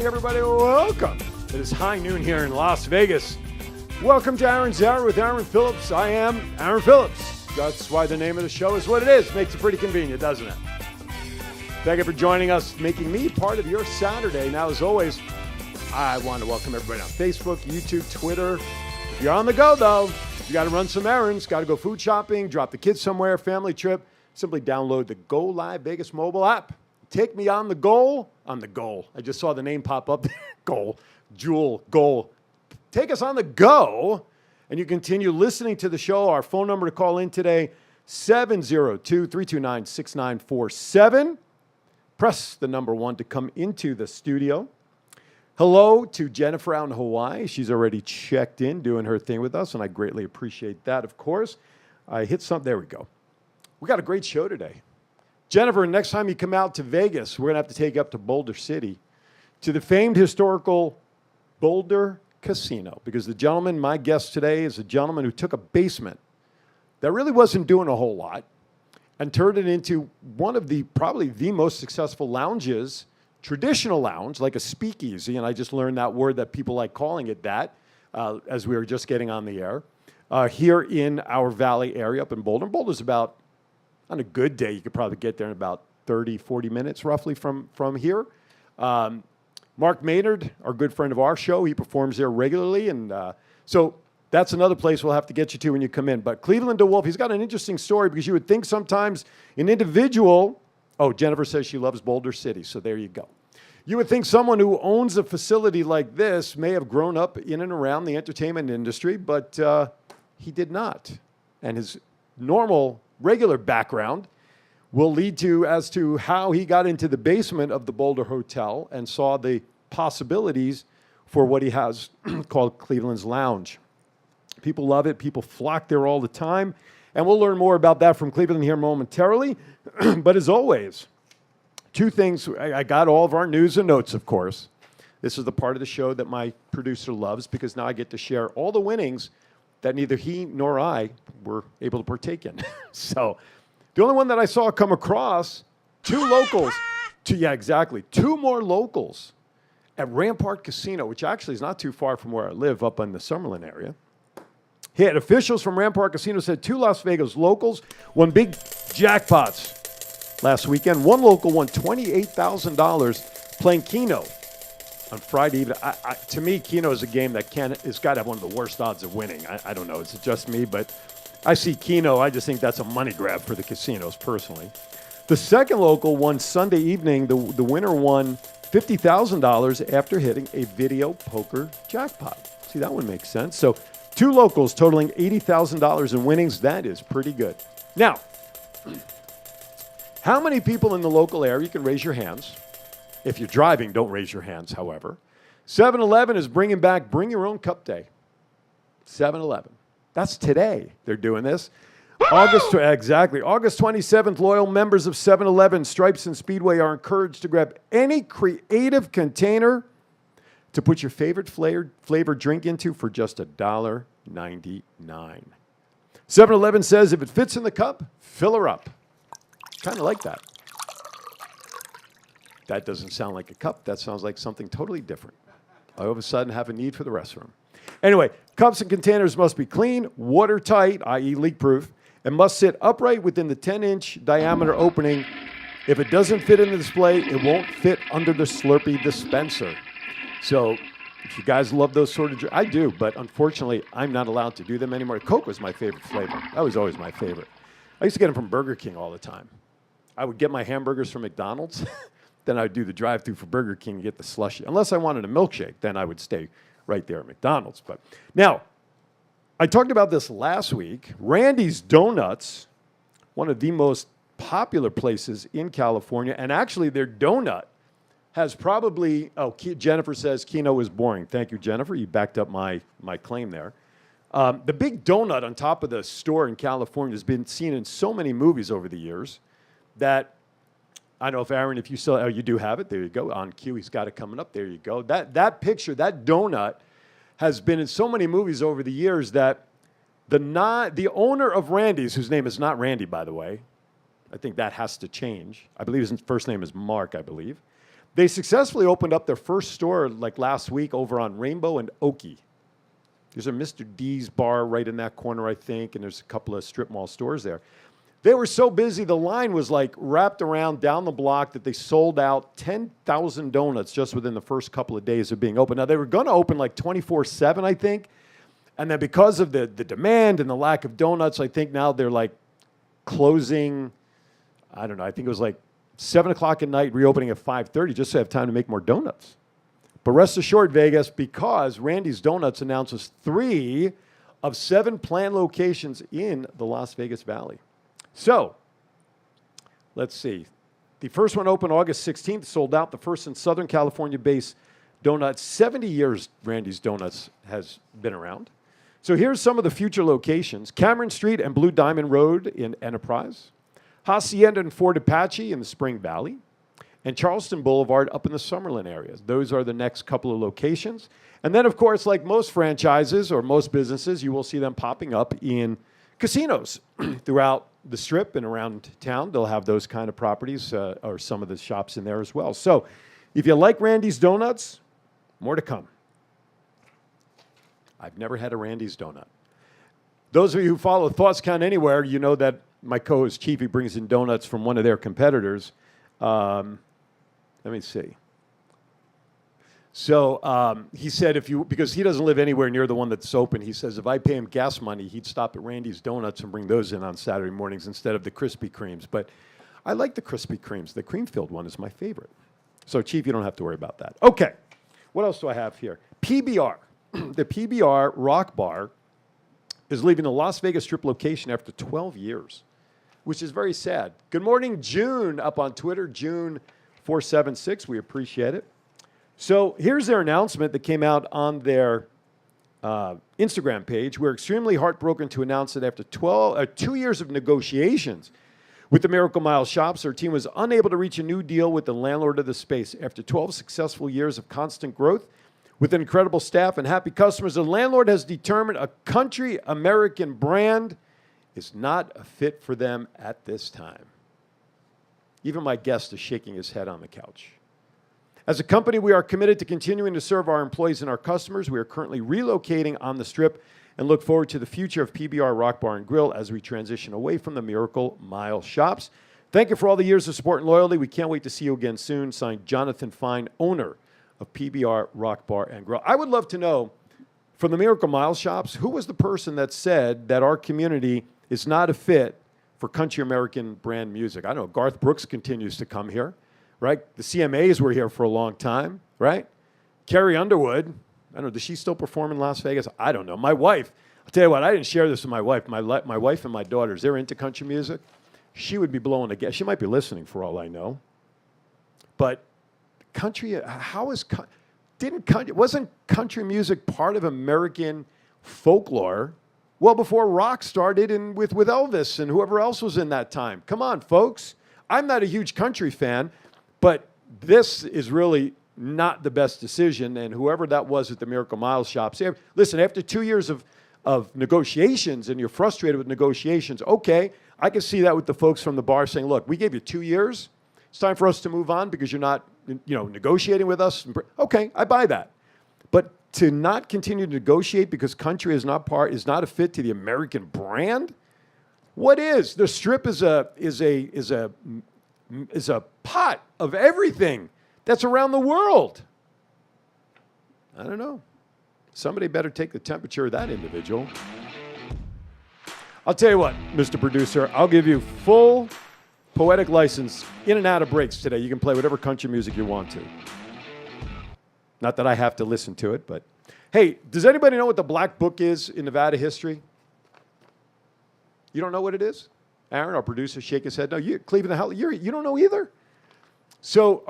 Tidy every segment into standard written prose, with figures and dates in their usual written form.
morning, everybody. Welcome. It is high noon here in Las Vegas. Welcome to Aaron's Hour with Aaron Phillips. I am Aaron Phillips. That's why the name of the show is what it is. Makes it pretty convenient, doesn't it? Thank you for joining us, making me part of your Saturday. Now, as always, I want to welcome everybody on Facebook, YouTube, Twitter. If you're on the go, though, you got to run some errands, got to go food shopping, drop the kids somewhere, family trip, simply download the Go Live Vegas mobile app. Take me on the goal. On the goal. I just saw the name pop up. Goal. Jewel. Goal. Take us on the go, and you continue listening to the show. Our phone number to call in today, 702-329-6947. Press the number 1 to come into the studio. Hello to Jennifer out in Hawaii. She's already checked in, doing her thing with us, and I greatly appreciate that, of course. I hit something. There we go. We got a great show today. Jennifer, next time you come out to Vegas, we're going to have to take you up to Boulder City, to the famed historical Boulder Casino, because the gentleman, my guest today, is a gentleman who took a basement that really wasn't doing a whole lot and turned it into one of the, probably the most successful lounges, traditional lounge, like a speakeasy, and I just learned that word that people like calling it that as we were just getting on the air, here in our Valley area up in Boulder. Boulder's about, on a good day, you could probably get there in about 30, 40 minutes roughly from here. Mark Maynard, our good friend of our show, he performs there regularly. And so that's another place we'll have to get you to when you come in. But Cleveland DeWolf, he's got an interesting story because you would think sometimes an individual, oh, Jennifer says she loves Boulder City, so there you go. You would think someone who owns a facility like this may have grown up in and around the entertainment industry, but he did not. And his normal regular background will lead to as to how he got into the basement of the Boulder Hotel and saw the possibilities for what he has called Cleveland's Lounge. People love it. People flock there all the time. And we'll learn more about that from Cleveland here momentarily. But as always, two things. I got all of our news and notes, of course. This is the part of the show that my producer loves because now I get to share all the winnings that neither he nor I were able to partake in. So the only one that I saw come across, two locals, two more locals at Rampart Casino, which actually is not too far from where I live up in the Summerlin area. Hit officials from Rampart Casino said 2 Las Vegas locals won big jackpots last weekend. One local won $28,000 playing Keno on Friday evening. To me, Keno is a game that has got to have one of the worst odds of winning. I don't know. Is it just me? But I see Keno. I just think that's a money grab for the casinos, personally. The second local won Sunday evening. The winner won $50,000 after hitting a video poker jackpot. See, that one makes sense. So 2 locals totaling $80,000 in winnings. That is pretty good. Now, how many people in the local area, you can raise your hands. If you're driving, don't raise your hands, however. 7-Eleven is bringing back Bring Your Own Cup Day. 7-Eleven. That's today they're doing this. Exactly. August 27th, loyal members of 7-Eleven, Stripes, and Speedway are encouraged to grab any creative container to put your favorite flavored drink into for just $1.99. 7-Eleven says if it fits in the cup, fill her up. Kind of like that. That doesn't sound like a cup. That sounds like something totally different. I all of a sudden have a need for the restroom. Anyway, cups and containers must be clean, watertight, i.e. leak-proof, and must sit upright within the 10-inch diameter opening. If it doesn't fit in the display, it won't fit under the Slurpee dispenser. So if you guys love those sort of drinks, I do, but unfortunately, I'm not allowed to do them anymore. Coke was my favorite flavor. That was always my favorite. I used to get them from Burger King all the time. I would get my hamburgers from McDonald's. Then I would do the drive-thru for Burger King and get the slushie. Unless I wanted a milkshake, then I would stay right there at McDonald's. But now, I talked about this last week. Randy's Donuts, one of the most popular places in California, and actually their donut has probably, Jennifer says Keno is boring. Thank you, Jennifer. You backed up my claim there. The big donut on top of the store in California has been seen in so many movies over the years that I don't know if Aaron, if you still, you do have it. There you go. On cue, he's got it coming up. There you go. That picture, that donut, has been in so many movies over the years that the owner of Randy's, whose name is not Randy, by the way, I think that has to change. I believe his first name is Mark, I believe. They successfully opened up their first store like last week over on Rainbow and Oakey. There's a Mr. D's bar right in that corner, I think, and there's a couple of strip mall stores there. They were so busy, the line was like wrapped around down the block that they sold out 10,000 donuts just within the first couple of days of being open. Now, they were going to open like 24/7, I think. And then because of the demand and the lack of donuts, I think now they're like closing, I don't know, I think it was like 7 o'clock at night, reopening at 5:30 just to have time to make more donuts. But rest assured, Vegas, because Randy's Donuts announces 3 of 7 planned locations in the Las Vegas Valley. So, let's see. The first one opened August 16th, sold out. The first in Southern California-based donut. 70 years Randy's Donuts has been around. So here's some of the future locations. Cameron Street and Blue Diamond Road in Enterprise. Hacienda and Fort Apache in the Spring Valley. And Charleston Boulevard up in the Summerlin area. Those are the next couple of locations. And then, of course, like most franchises or most businesses, you will see them popping up in casinos throughout the Strip and around town. They'll have those kind of properties or some of the shops in there as well. So if you like Randy's Donuts, more to come. I've never had a Randy's donut. Those of you who follow Thoughts Count Anywhere, you know that my co-host Chiefy brings in donuts from one of their competitors. Let me see. So he said because he doesn't live anywhere near the one that's open, he says if I pay him gas money, he'd stop at Randy's Donuts and bring those in on Saturday mornings instead of the Krispy Kremes. But I like the Krispy Kremes. The cream-filled one is my favorite. So, Chief, you don't have to worry about that. Okay. What else do I have here? PBR. The PBR Rock Bar is leaving the Las Vegas Strip location after 12 years, which is very sad. Good morning, June, up on Twitter, June476. We appreciate it. So here's their announcement that came out on their Instagram page. We're extremely heartbroken to announce that after 2 years of negotiations with the Miracle Mile shops, our team was unable to reach a new deal with the landlord of the space. After 12 successful years of constant growth, with an incredible staff and happy customers, the landlord has determined a country American brand is not a fit for them at this time. Even my guest is shaking his head on the couch. As a company, we are committed to continuing to serve our employees and our customers. We are currently relocating on the Strip and look forward to the future of PBR Rock Bar and Grill as we transition away from the Miracle Mile shops. Thank you for all the years of support and loyalty. We can't wait to see you again soon. Signed, Jonathan Fine, owner of PBR Rock Bar and Grill. I would love to know from the Miracle Mile shops, who was the person that said that our community is not a fit for country American brand music? I know Garth Brooks continues to come here, right? The CMAs were here for a long time, right? Carrie Underwood, I don't know, does she still perform in Las Vegas? I don't know. My wife, I'll tell you what, I didn't share this with my wife. My wife and my daughters, they're into country music. She would be blowing a gasket. She might be listening for all I know. But country, wasn't country music part of American folklore well before rock started and with Elvis and whoever else was in that time? Come on, folks. I'm not a huge country fan, but this is really not the best decision. And whoever that was at the Miracle Mile shops, listen, after 2 years of negotiations and you're frustrated with negotiations, okay, I can see that with the folks from the bar saying, look, we gave you 2 years. It's time for us to move on because you're not negotiating with us. Okay, I buy that. But to not continue to negotiate because country is not a fit to the American brand, what is? The Strip is a pot of everything that's around the world. I don't know. Somebody better take the temperature of that individual. I'll tell you what, Mr. Producer, I'll give you full poetic license in and out of breaks today. You can play whatever country music you want to. Not that I have to listen to it, but hey, does anybody know what the Black Book is in Nevada history? You don't know what it is? Aaron, our producer, shake his head. No, Cleveland, the hell, you don't know either? So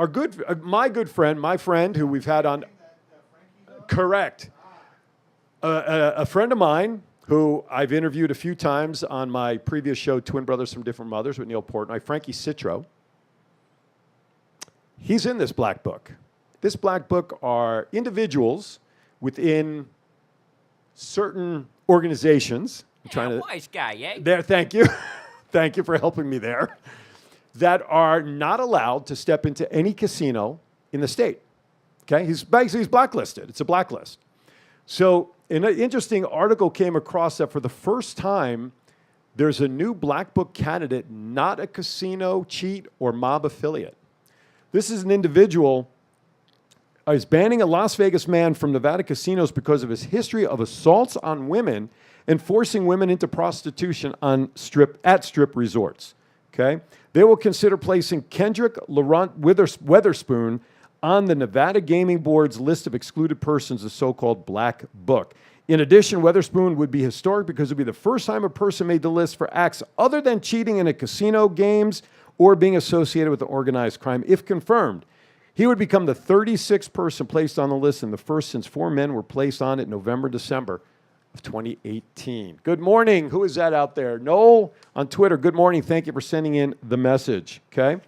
my good friend, my friend who we've had on, correct, a friend of mine who I've interviewed a few times on my previous show, Twin Brothers from Different Mothers with Neil Portnoy, Frankie Citro. He's in this Black Book. This Black Book are individuals within certain organizations. Wise guy, eh? There, thank you. Thank you for helping me there. That are not allowed to step into any casino in the state. Okay, he's blacklisted. It's a blacklist. So an interesting article came across that for the first time, there's a new black book candidate, not a casino cheat or mob affiliate. This is an individual is banning a Las Vegas man from Nevada casinos because of his history of assaults on women and forcing women into prostitution at strip resorts. Okay, they will consider placing Kendrick Laurent Weatherspoon on the Nevada Gaming Board's list of excluded persons, the so-called Black Book. In addition, Weatherspoon would be historic because it would be the first time a person made the list for acts other than cheating in a casino games or being associated with organized crime. If confirmed, he would become the 36th person placed on the list and the first since 4 men were placed on it November, December of 2018. Good morning. Who is that out there? Noel on Twitter. Good morning. Thank you for sending in the message. Okay.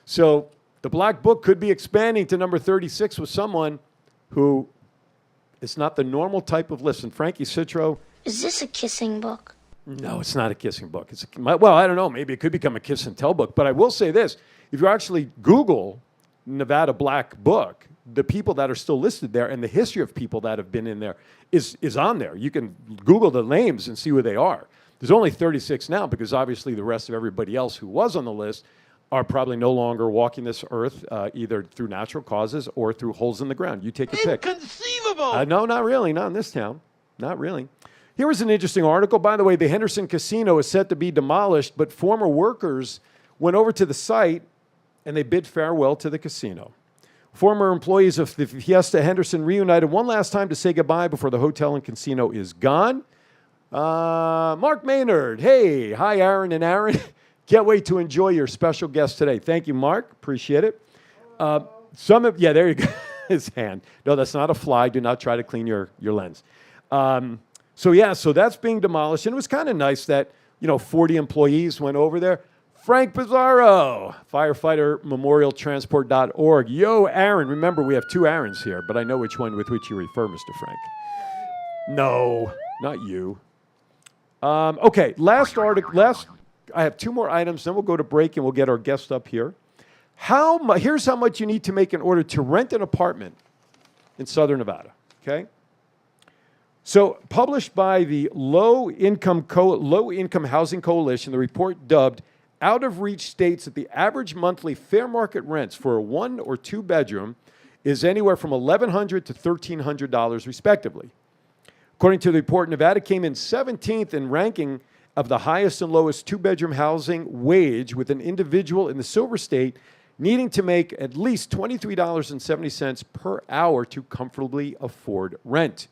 So the Black Book could be expanding to number 36 with someone who is not the normal type of list. And Frankie Citro. Is this a kissing book? No, it's not a kissing book. Well, I don't know. Maybe it could become a kiss and tell book. But I will say this. If you actually Google Nevada Black Book, the people that are still listed there and the history of people that have been in there is on there. You can Google the names and see who they are. There's only 36 now because obviously the rest of everybody else who was on the list are probably no longer walking this earth either through natural causes or through holes in the ground. You take your pick. Inconceivable! No, not really. Not in this town. Not really. Here was an interesting article. By the way, the Henderson Casino is set to be demolished, but former workers went over to the site and they bid farewell to the casino. Former employees of the Fiesta Henderson reunited one last time to say goodbye before the hotel and casino is gone. Mark Maynard. Hey. Hi, Aaron and Aaron. Can't wait to enjoy your special guest today. Thank you, Mark. Appreciate it. There you go. His hand. No, that's not a fly. Do not try to clean your lens. So that's being demolished. And it was kind of nice that, 40 employees went over there. Frank Pizarro, firefightermemorialtransport.org. Yo, Aaron. Remember, we have 2 Aarons here, but I know which one with which you refer, Mr. Frank. No, not you. Okay, last article. I have 2 more items, then we'll go to break and we'll get our guest up here. Here's how much you need to make in order to rent an apartment in Southern Nevada, okay? So published by the Low Income Housing Coalition, the report dubbed Out of Reach states that the average monthly fair market rents for a 1 or 2 bedroom is anywhere from $1,100 to $1,300 respectively. According to the report, Nevada came in 17th in ranking of the highest and lowest 2-bedroom housing wage, with an individual in the Silver State needing to make at least $23.70 per hour to comfortably afford rent.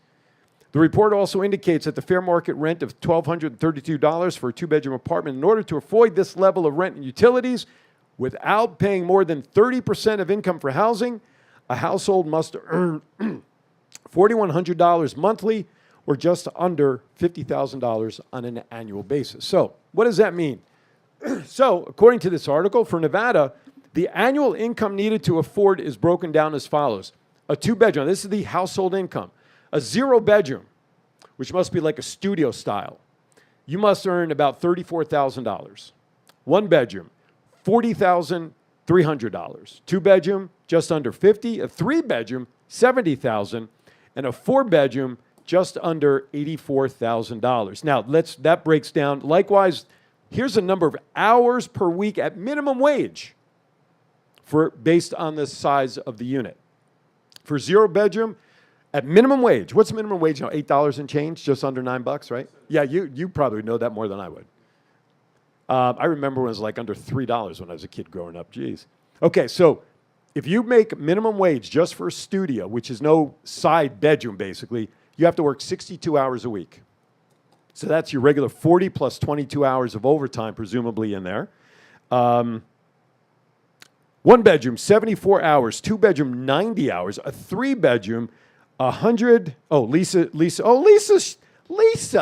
The report also indicates that the fair market rent of $1,232 for a 2-bedroom apartment, in order to avoid this level of rent and utilities without paying more than 30% of income for housing, a household must earn $4,100 monthly, or just under $50,000 on an annual basis. So what does that mean? So according to this article, for Nevada, the annual income needed to afford is broken down as follows. A 2-bedroom, this is the household income. A 0-bedroom, which must be like a studio style, you must earn about $34,000. 1-bedroom, $40,300. 2-bedroom, just under $50,000. A 3-bedroom, $70,000. And a 4-bedroom, just under $84,000. Now, that breaks down. Likewise, here's a number of hours per week at minimum wage based on the size of the unit. For 0-bedroom, at minimum wage, what's minimum wage now? $8 and change, just under $9, right? Yeah, you probably know that more than I would. I remember when it was like under $3 when I was a kid growing up. Jeez. Okay, so if you make minimum wage just for a studio, which is no side bedroom basically, you have to work 62 hours a week. So that's your regular 40 plus 22 hours of overtime, presumably in there. 1-bedroom, 74 hours. 2-bedroom, 90 hours. A 3-bedroom, 100. Oh, Lisa. Oh, Lisa. It's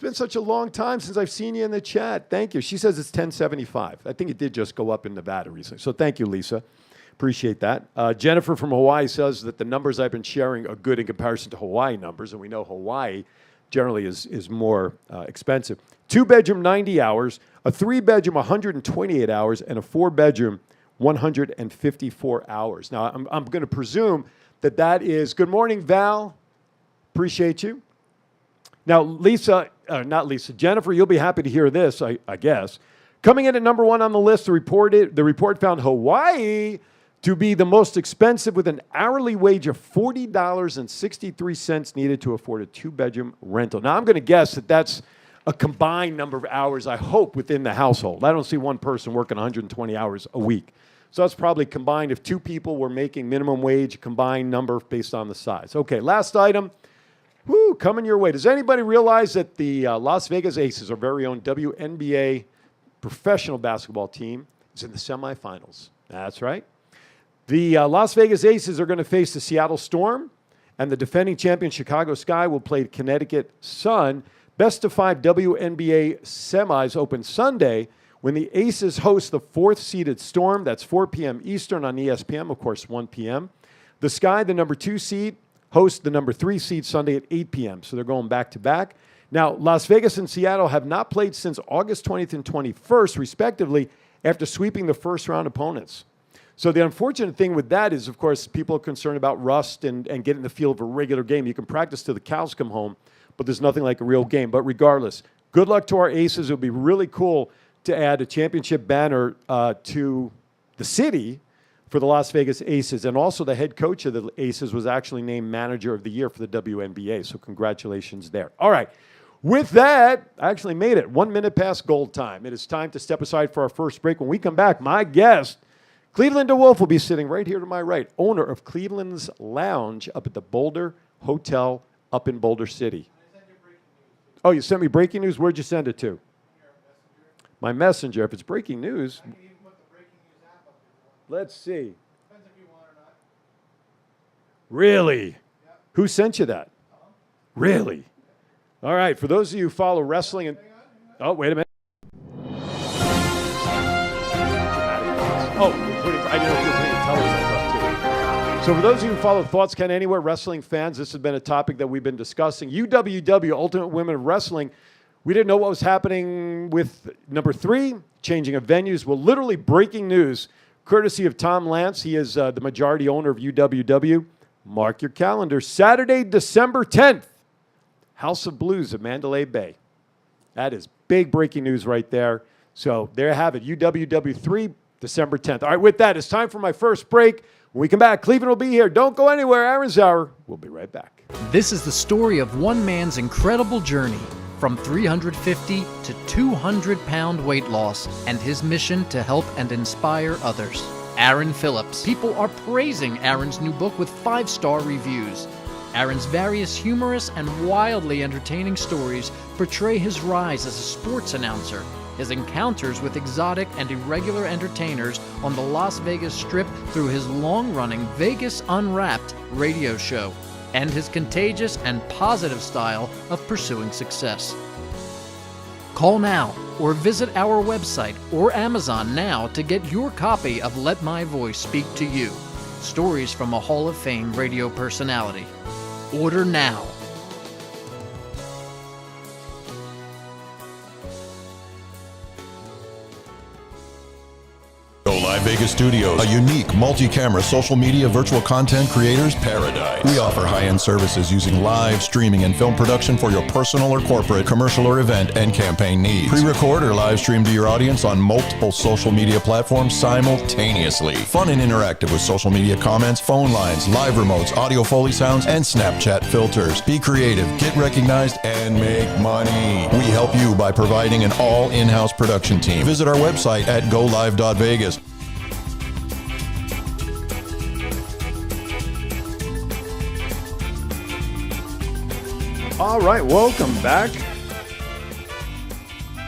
been such a long time since I've seen you in the chat. Thank you. She says it's $1,075. I think it did just go up in Nevada recently. So thank you, Lisa. Appreciate that. Jennifer from Hawaii says that the numbers I've been sharing are good in comparison to Hawaii numbers, and we know Hawaii generally is more expensive. 2-bedroom, 90 hours, a 3-bedroom, 128 hours, and a 4-bedroom, 154 hours. Now, I'm going to presume that is, good morning, Val. Appreciate you. Now, Jennifer, you'll be happy to hear this, I guess. Coming in at number one on the list, the report found Hawaii to be the most expensive with an hourly wage of $40.63 needed to afford a two-bedroom rental. Now, I'm going to guess that's a combined number of hours, I hope, within the household. I don't see one person working 120 hours a week. So that's probably combined. If two people were making minimum wage, combined number based on the size. Okay, last item. Coming your way. Does anybody realize that the Las Vegas Aces, our very own WNBA professional basketball team, is in the semifinals? That's right. The Las Vegas Aces are going to face the Seattle Storm, and the defending champion Chicago Sky will play Connecticut Sun. Best of 5 WNBA semis open Sunday when the Aces host the fourth-seeded Storm. That's 4 p.m. Eastern on ESPN, of course, 1 p.m. The Sky, the number 2 seed, host the number 3 seed Sunday at 8 p.m., so they're going back-to-back. Now, Las Vegas and Seattle have not played since August 20th and 21st, respectively, after sweeping the first-round opponents. So the unfortunate thing with that is, of course, people are concerned about rust and getting the feel of a regular game. You can practice till the cows come home, but there's nothing like a real game. But regardless, good luck to our Aces. It would be really cool to add a championship banner to the city for the Las Vegas Aces. And also the head coach of the Aces was actually named Manager of the Year for the WNBA. So congratulations there. All right. With that, I actually made it 1 minute past gold time. It is time to step aside for our first break. When we come back, my guest, Cleveland DeWolf, will be sitting right here to my right, owner of Cleveland's Lounge up at the Boulder Hotel up in Boulder City. Oh, you sent me breaking news? Where'd you send it to? My messenger. If it's breaking news, let's see. Really? Who sent you that? Really? All right. For those of you who follow wrestling and... Oh, wait a minute. Oh, I didn't know if you were putting a television up, too. So for those of you who follow Thoughts Count Anywhere wrestling fans, this has been a topic that we've been discussing. UWW, Ultimate Women of Wrestling, we didn't know what was happening with number 3, changing of venues. Well, literally breaking news, courtesy of Tom Lance. He is the majority owner of UWW. Mark your calendar. Saturday, December 10th, House of Blues at Mandalay Bay. That is big breaking news right there. So there you have it, UWW 3, December 10th. All right, with that, it's time for my first break. When we come back, Cleveland will be here. Don't go anywhere. Aaron's Hour. We'll be right back. This is the story of one man's incredible journey from 350 to 200-pound weight loss and his mission to help and inspire others. Aaron Phillips. People are praising Aaron's new book with 5-star reviews. Aaron's various humorous and wildly entertaining stories portray his rise as a sports announcer, his encounters with exotic and irregular entertainers on the Las Vegas Strip through his long-running Vegas Unwrapped radio show, and his contagious and positive style of pursuing success. Call now or visit our website or Amazon now to get your copy of Let My Voice Speak to You, stories from a Hall of Fame radio personality. Order now. Go Live Vegas Studios, a unique multi-camera social media virtual content creators paradise. We offer high-end services using live streaming and film production for your personal or corporate, commercial or event and campaign needs. Pre-record or live stream to your audience on multiple social media platforms simultaneously. Fun and interactive with social media comments, phone lines, live remotes, audio Foley sounds, and Snapchat filters. Be creative, get recognized, and make money. We help you by providing an all in-house production team. Visit our website at golive.vegas. All right, welcome back.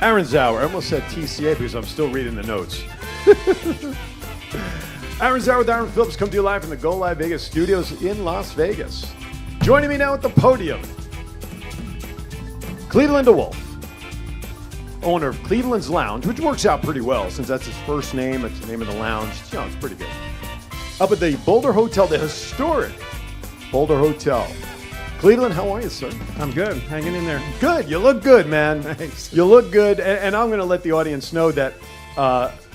Aaron's Hour. I almost said TCA because I'm still reading the notes. Aaron's Hour with Aaron Phillips come to you live from the Go Live Vegas studios in Las Vegas. Joining me now at the podium, Cleveland DeWolf, owner of Cleveland's Lounge, which works out pretty well since that's his first name. It's the name of the lounge. You know, it's pretty good. Up at the Boulder Hotel, the historic Boulder Hotel. Cleveland, how are you, sir? I'm good. Hanging in there. Good. You look good, man. Thanks. You look good. And I'm going to let the audience know that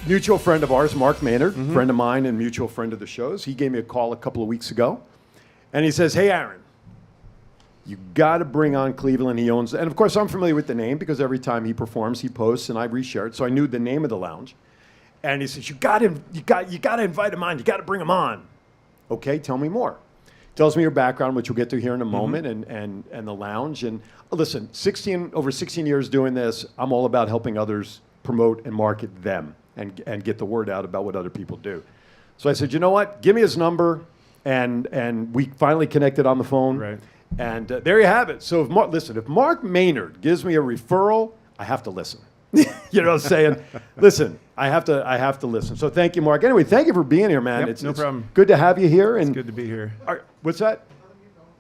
mutual friend of ours, Mark Maynard, friend of mine and mutual friend of the show's, he gave me a call a couple of weeks ago. And he says, hey, Aaron, you got to bring on Cleveland. He owns, and of course, I'm familiar with the name because every time he performs, he posts and I reshare it. So I knew the name of the lounge. And he says, you got to invite him on. You got to bring him on. Okay, tell me more. Tells me your background, which we'll get to here in a moment, and the lounge. And listen, over 16 years doing this, I'm all about helping others promote and market them and get the word out about what other people do. So I said, you know what? Give me his number. And we finally connected on the phone. Right. And there you have it. So if Mark Maynard gives me a referral, I have to listen. You know what I'm saying? Listen, I have to listen. So thank you, Mark. Anyway, thank you for being here, man. Yep, no problem. Good to have you here. It's good to be here. What's that?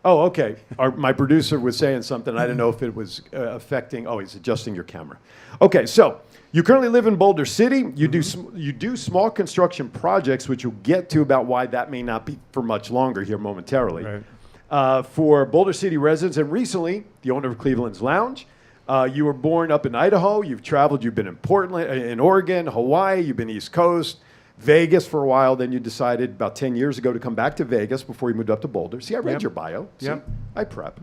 Oh, okay. My producer was saying something. I didn't know if it was affecting. Oh, he's adjusting your camera. Okay, so you currently live in Boulder City. You do small construction projects, which you'll get to about why that may not be for much longer here momentarily. Right. For Boulder City residents, and recently the owner of Cleveland's Lounge. You were born up in Idaho. You've traveled. You've been in Portland, in Oregon, Hawaii. You've been East Coast, Vegas for a while. Then you decided about 10 years ago to come back to Vegas before you moved up to Boulder. See, I read your bio. See, I prep.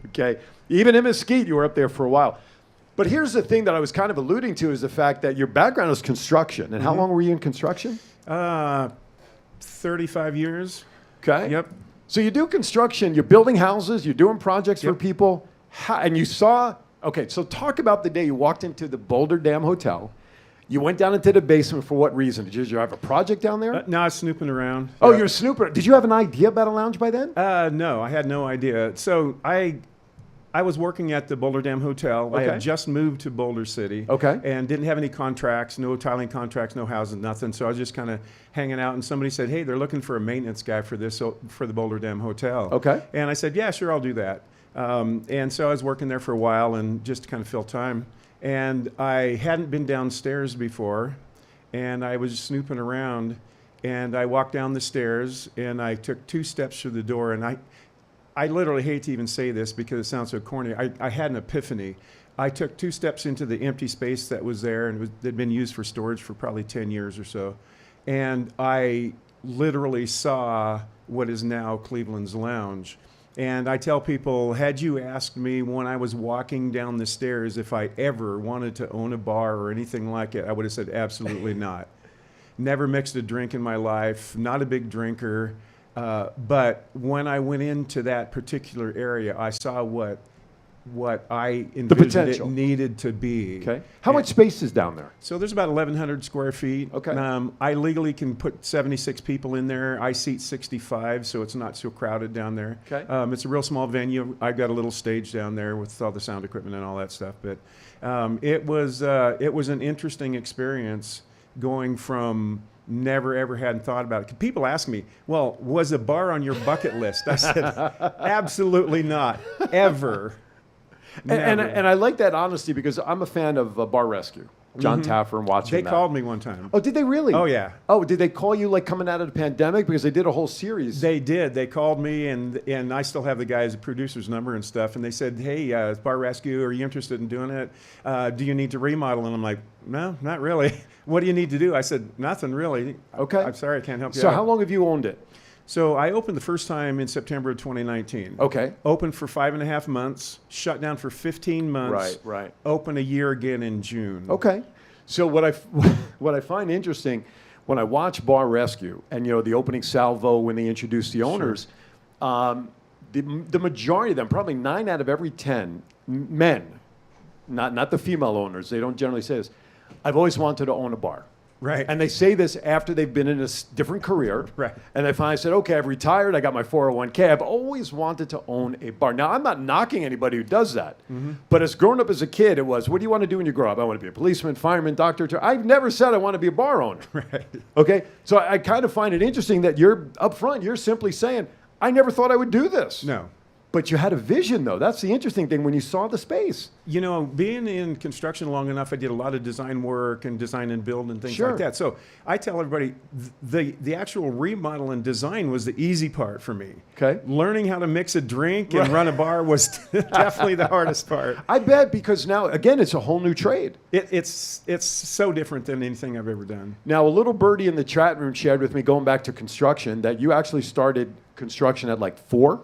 Okay. Even in Mesquite, you were up there for a while. But here's the thing that I was kind of alluding to is the fact that your background is construction. And how long were you in construction? 35 years. Okay. Yep. So you do construction. You're building houses. You're doing projects for people. And you saw... Okay, so talk about the day you walked into the Boulder Dam Hotel. You went down into the basement for what reason? Did you have a project down there? No, I was snooping around. Oh, you were snooping. Did you have an idea about a lounge by then? No, I had no idea. So I was working at the Boulder Dam Hotel. Okay. I had just moved to Boulder City. Okay. And didn't have any contracts, no tiling contracts, no houses, nothing. So I was just kind of hanging out, and somebody said, hey, they're looking for a maintenance guy for the Boulder Dam Hotel. Okay. And I said, yeah, sure, I'll do that. And so I was working there for a while and just to kind of fill time. And I hadn't been downstairs before, and I was snooping around, and I walked down the stairs, and I took 2 steps through the door, and I literally hate to even say this because it sounds so corny. I had an epiphany. I took 2 steps into the empty space that was there, and had been used for storage for probably 10 years or so. And I literally saw what is now Cleveland's Lounge. And I tell people, had you asked me when I was walking down the stairs if I ever wanted to own a bar or anything like it, I would have said absolutely not. Never mixed a drink in my life, not a big drinker. But when I went into that particular area, I saw what I envisioned it needed to be. Okay. How much space is down there? So there's about 1,100 square feet. Okay. I legally can put 76 people in there. I seat 65, so it's not so crowded down there. Okay. It's a real small venue. I've got a little stage down there with all the sound equipment and all that stuff. But it was an interesting experience going from never ever hadn't thought about it. People ask me, well, was a bar on your bucket list? I said, absolutely not, ever. And I like that honesty because I'm a fan of Bar Rescue, John Taffer, and watching They that. called me one time. Oh, did they really? Oh, yeah. Oh, did they call you like coming out of the pandemic? Because they did a whole series. They did. They called me, and I still have the guy's producer's number and stuff. And they said, hey, it's Bar Rescue. Are you interested in doing it? Do you need to remodel? And I'm like, no, not really. What do you need to do? I said, nothing really. Okay. I'm sorry, I can't help you So out. how long have you owned it? So I opened the first time in September of 2019. Okay. Opened for 5.5 months, shut down for 15 months. Right. Open a year again in June. Okay. So what I find interesting when I watch Bar Rescue and the opening salvo when they introduce the owners, the majority of them, probably 9 out of every 10 men, not the female owners, they don't generally say this, I've always wanted to own a bar. Right. And they say this after they've been in a different career. Right. And they finally said, okay, I've retired. I got my 401k. I've always wanted to own a bar. Now, I'm not knocking anybody who does that. But as growing up as a kid, it was, what do you want to do when you grow up? I want to be a policeman, fireman, doctor. I've never said I want to be a bar owner. Right. Okay? So I kind of find it interesting that you're up front. You're simply saying, I never thought I would do this. No. But you had a vision, though. That's the interesting thing when you saw the space. You know, being in construction long enough, I did a lot of design work and design and build and things Sure. like that. So I tell everybody, the actual remodel and design was the easy part for me. Okay. Learning how to mix a drink and run a bar was definitely the hardest part. I bet, because now, again, it's a whole new trade. It's so different than anything I've ever done. Now, a little birdie in the chat room shared with me, going back to construction, that you actually started construction at like 4,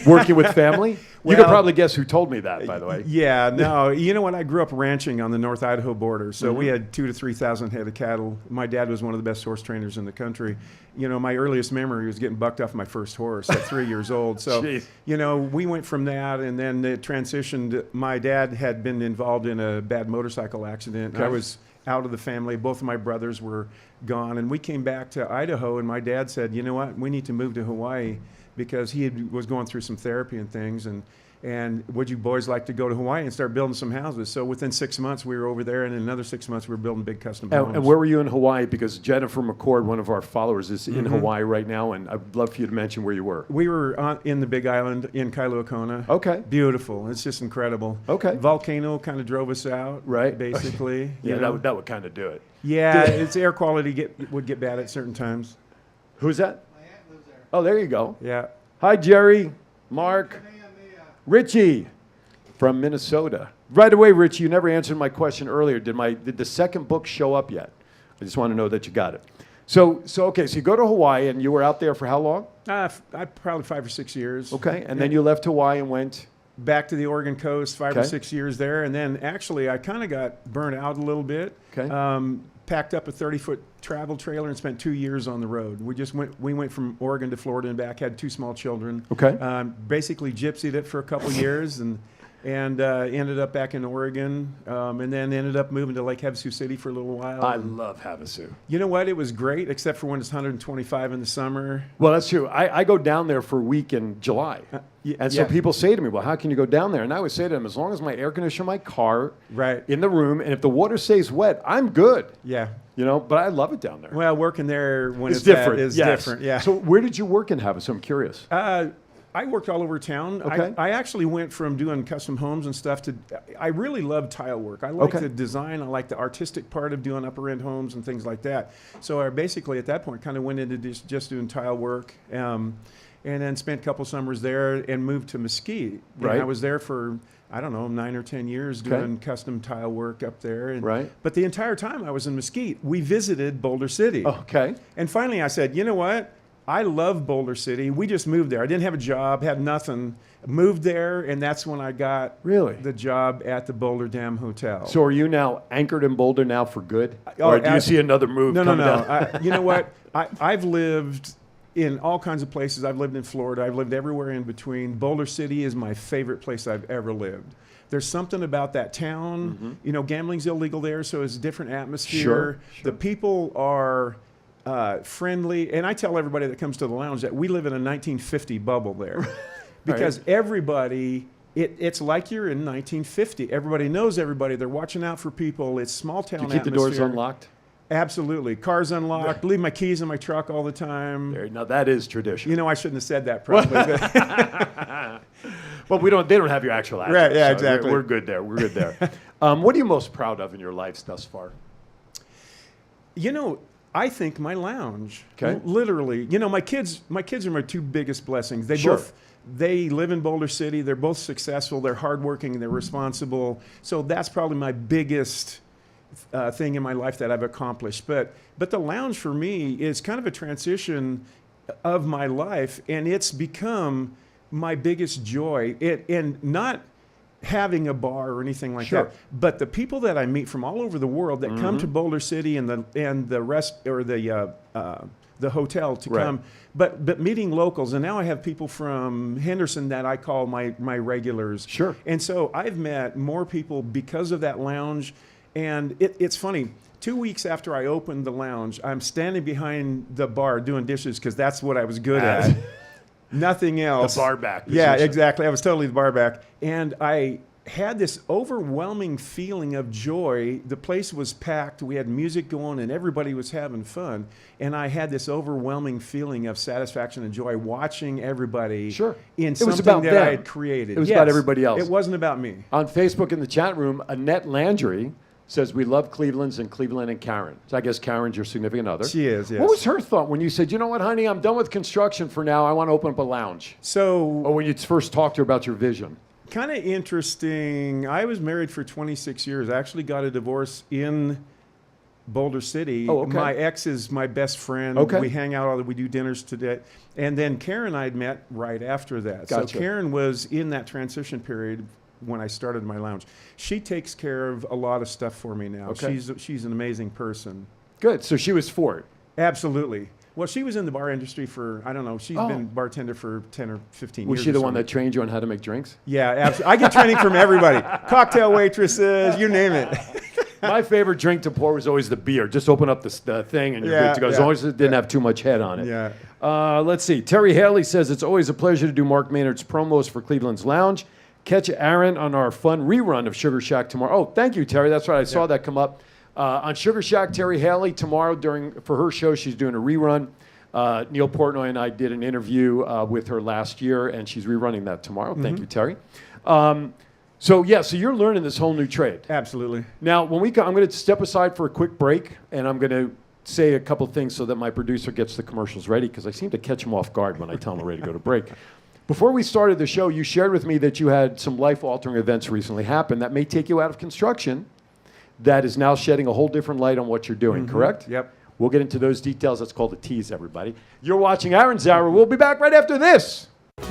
working with family. You can Well, probably guess who told me that, by the way. Yeah, no. You know what? I grew up ranching on the North Idaho border, so we had 2,000 to 3,000 head of cattle. My dad was one of the best horse trainers in the country. You know, my earliest memory was getting bucked off my first horse at 3 years old. So, Jeez. you know, we went from that, and then it transitioned. My dad had been involved in a bad motorcycle accident. Okay. I was out of the family. Both of my brothers were gone, and we came back to Idaho, and my dad said, you know what? We need to move to Hawaii, because was going through some therapy and things, and would you boys like to go to Hawaii and start building some houses? So within 6 months we were over there, and in another 6 months we were building big custom homes. And where were you in Hawaii? Because Jennifer McCord, one of our followers, is in Hawaii right now, and I'd love for you to mention where you were. We were in the Big Island in Kailua Kona. Okay. Beautiful. It's just incredible. Okay. Volcano kind of drove us out. Right. Basically. Yeah, you know? that would kind of do it. Yeah, its air quality would get bad at certain times. Who's that? Oh, there you go. Yeah. Hi, Jerry, Mark, Richie from Minnesota. Right away, Richie, you never answered my question earlier. Did the second book show up yet? I just want to know that you got it. So okay, so you go to Hawaii, and you were out there for how long? Probably 5 or 6 years. Okay, and then you left Hawaii and went. Back to the Oregon coast, 5 or Okay. 6 years there, and then actually I kind of got burnt out a little bit. Okay. Packed up a 30-foot travel trailer and spent 2 years on the road. We went from Oregon to Florida and back. Had 2 small children. Okay. Basically gypsied it for a couple years and ended up back in Oregon, and then ended up moving to Lake Havasu City for a little while. I love Havasu. You know what? It was great, except for when it's 125 in the summer. Well, that's true. I go down there for a week in July. And so yeah. people say to me, well, how can you go down there? And I would say to them, as long as my air conditioner in my car, Right. in the room, and if the water stays wet, I'm good. Yeah. You know, but I love it down there. Well, working there when It's it's that different. is Yes. different. Yeah. So where did you work in Havasu? I'm curious. I worked all over town. Okay. I actually went from doing custom homes and stuff to, I really love tile work. I like Okay. the design. I like the artistic part of doing upper end homes and things like that. So I basically at that point kind of went into just doing tile work, and then spent a couple summers there and moved to Mesquite. And Right. I was there for, I don't know, 9 or 10 years Okay. doing custom tile work up there. And, Right. But the entire time I was in Mesquite, we visited Boulder City. Okay. And finally I said, you know what? I love Boulder City. We just moved there. I didn't have a job, had nothing. Moved there, and that's when I got Really? the job at the Boulder Dam Hotel. So are you now anchored in Boulder now for good? Oh, Or do you see another move No. coming down? You know what? I've lived in all kinds of places. I've lived in Florida. I've lived everywhere in between. Boulder City is my favorite place I've ever lived. There's something about that town. You know, gambling's illegal there, so it's a different atmosphere. Sure. The people are friendly, and I tell everybody that comes to the lounge that we live in a 1950 bubble there, because everybody. It's like you're in 1950. Everybody knows everybody. They're watching out for people. It's small town Do you keep the atmosphere. doors unlocked? Absolutely. Cars unlocked. Leave my keys in my truck all the time. There, now that is tradition. You know, I shouldn't have said that probably. But But they don't have your actual address. Right, yeah, so exactly. We're good there. We're good there. What are you most proud of in your life thus far? you know, I think my lounge. Okay. Literally. You know, my kids are my 2 biggest blessings. Sure. They live in Boulder City. They're both successful. They're hardworking. They're responsible. So that's probably my biggest thing in my life that I've accomplished. But the lounge for me is kind of a transition of my life, and it's become my biggest joy. And not having a bar or anything like Sure. that, but the people that I meet from all over the world that come to Boulder City and the rest or the hotel to Right. come, but meeting locals. And now I have people from Henderson that I call my regulars. Sure. And so I've met more people because of that lounge. And it's funny. 2 weeks after I opened the lounge, I'm standing behind the bar doing dishes because that's what I was good at. Nothing else. bar back Yeah, position. exactly. I was totally the bar back. And I had this overwhelming feeling of joy. The place was packed. We had music going and everybody was having fun. And I had this overwhelming feeling of satisfaction and joy watching everybody Sure. in It was something about that them. I had created. It was about everybody else. It wasn't about me. On Facebook in the chat room, Annette Landry says, we love Cleveland's and Cleveland and Karen. So I guess Karen's your significant other. She is, yes. What was her thought when you said, you know what, honey, I'm done with construction for now. I want to open up a lounge? So Or when you first talked to her about your vision? kind of interesting. I was married for 26 years. I actually got a divorce in Boulder City. Oh, okay. My ex is my best friend. Okay. We hang out all the, we do dinners today. And then Karen and I had met right after that. Gotcha. So Karen was in that transition period when I started my lounge. She takes care of a lot of stuff for me now. Okay. She's an amazing person. Good. So she was for it. Absolutely. Well, she was in the bar industry for, I don't know, she's Oh. been bartender for 10 or 15 Was years. she or the one something. that trained you on how to make drinks? Yeah, absolutely. I get training from everybody. Cocktail waitresses, you name it. My favorite drink to pour was always the beer. Just open up the thing and you're Yeah, good to go, as yeah, long as it didn't have too much head on it. Yeah. Let's see. Terry Haley says, it's always a pleasure to do Mark Maynard's promos for Cleveland's Lounge. Catch Aaron on our fun rerun of Sugar Shack tomorrow. Oh, thank you, Terry. That's right. I saw that come up. On Sugar Shack, Terry Haley tomorrow for her show, she's doing a rerun. Neil Portnoy and I did an interview with her last year, and she's rerunning that tomorrow. Thank you, Terry. So you're learning this whole new trade. Absolutely. Now, when we come, I'm going to step aside for a quick break, and I'm going to say a couple things so that my producer gets the commercials ready, because I seem to catch him off guard when I tell him we're ready to go to break. Before we started the show, you shared with me that you had some life-altering events recently happen that may take you out of construction, that is now shedding a whole different light on what you're doing, correct? Yep. We'll get into those details. That's called a tease, everybody. You're watching Aaron's Hour. We'll be back right after this.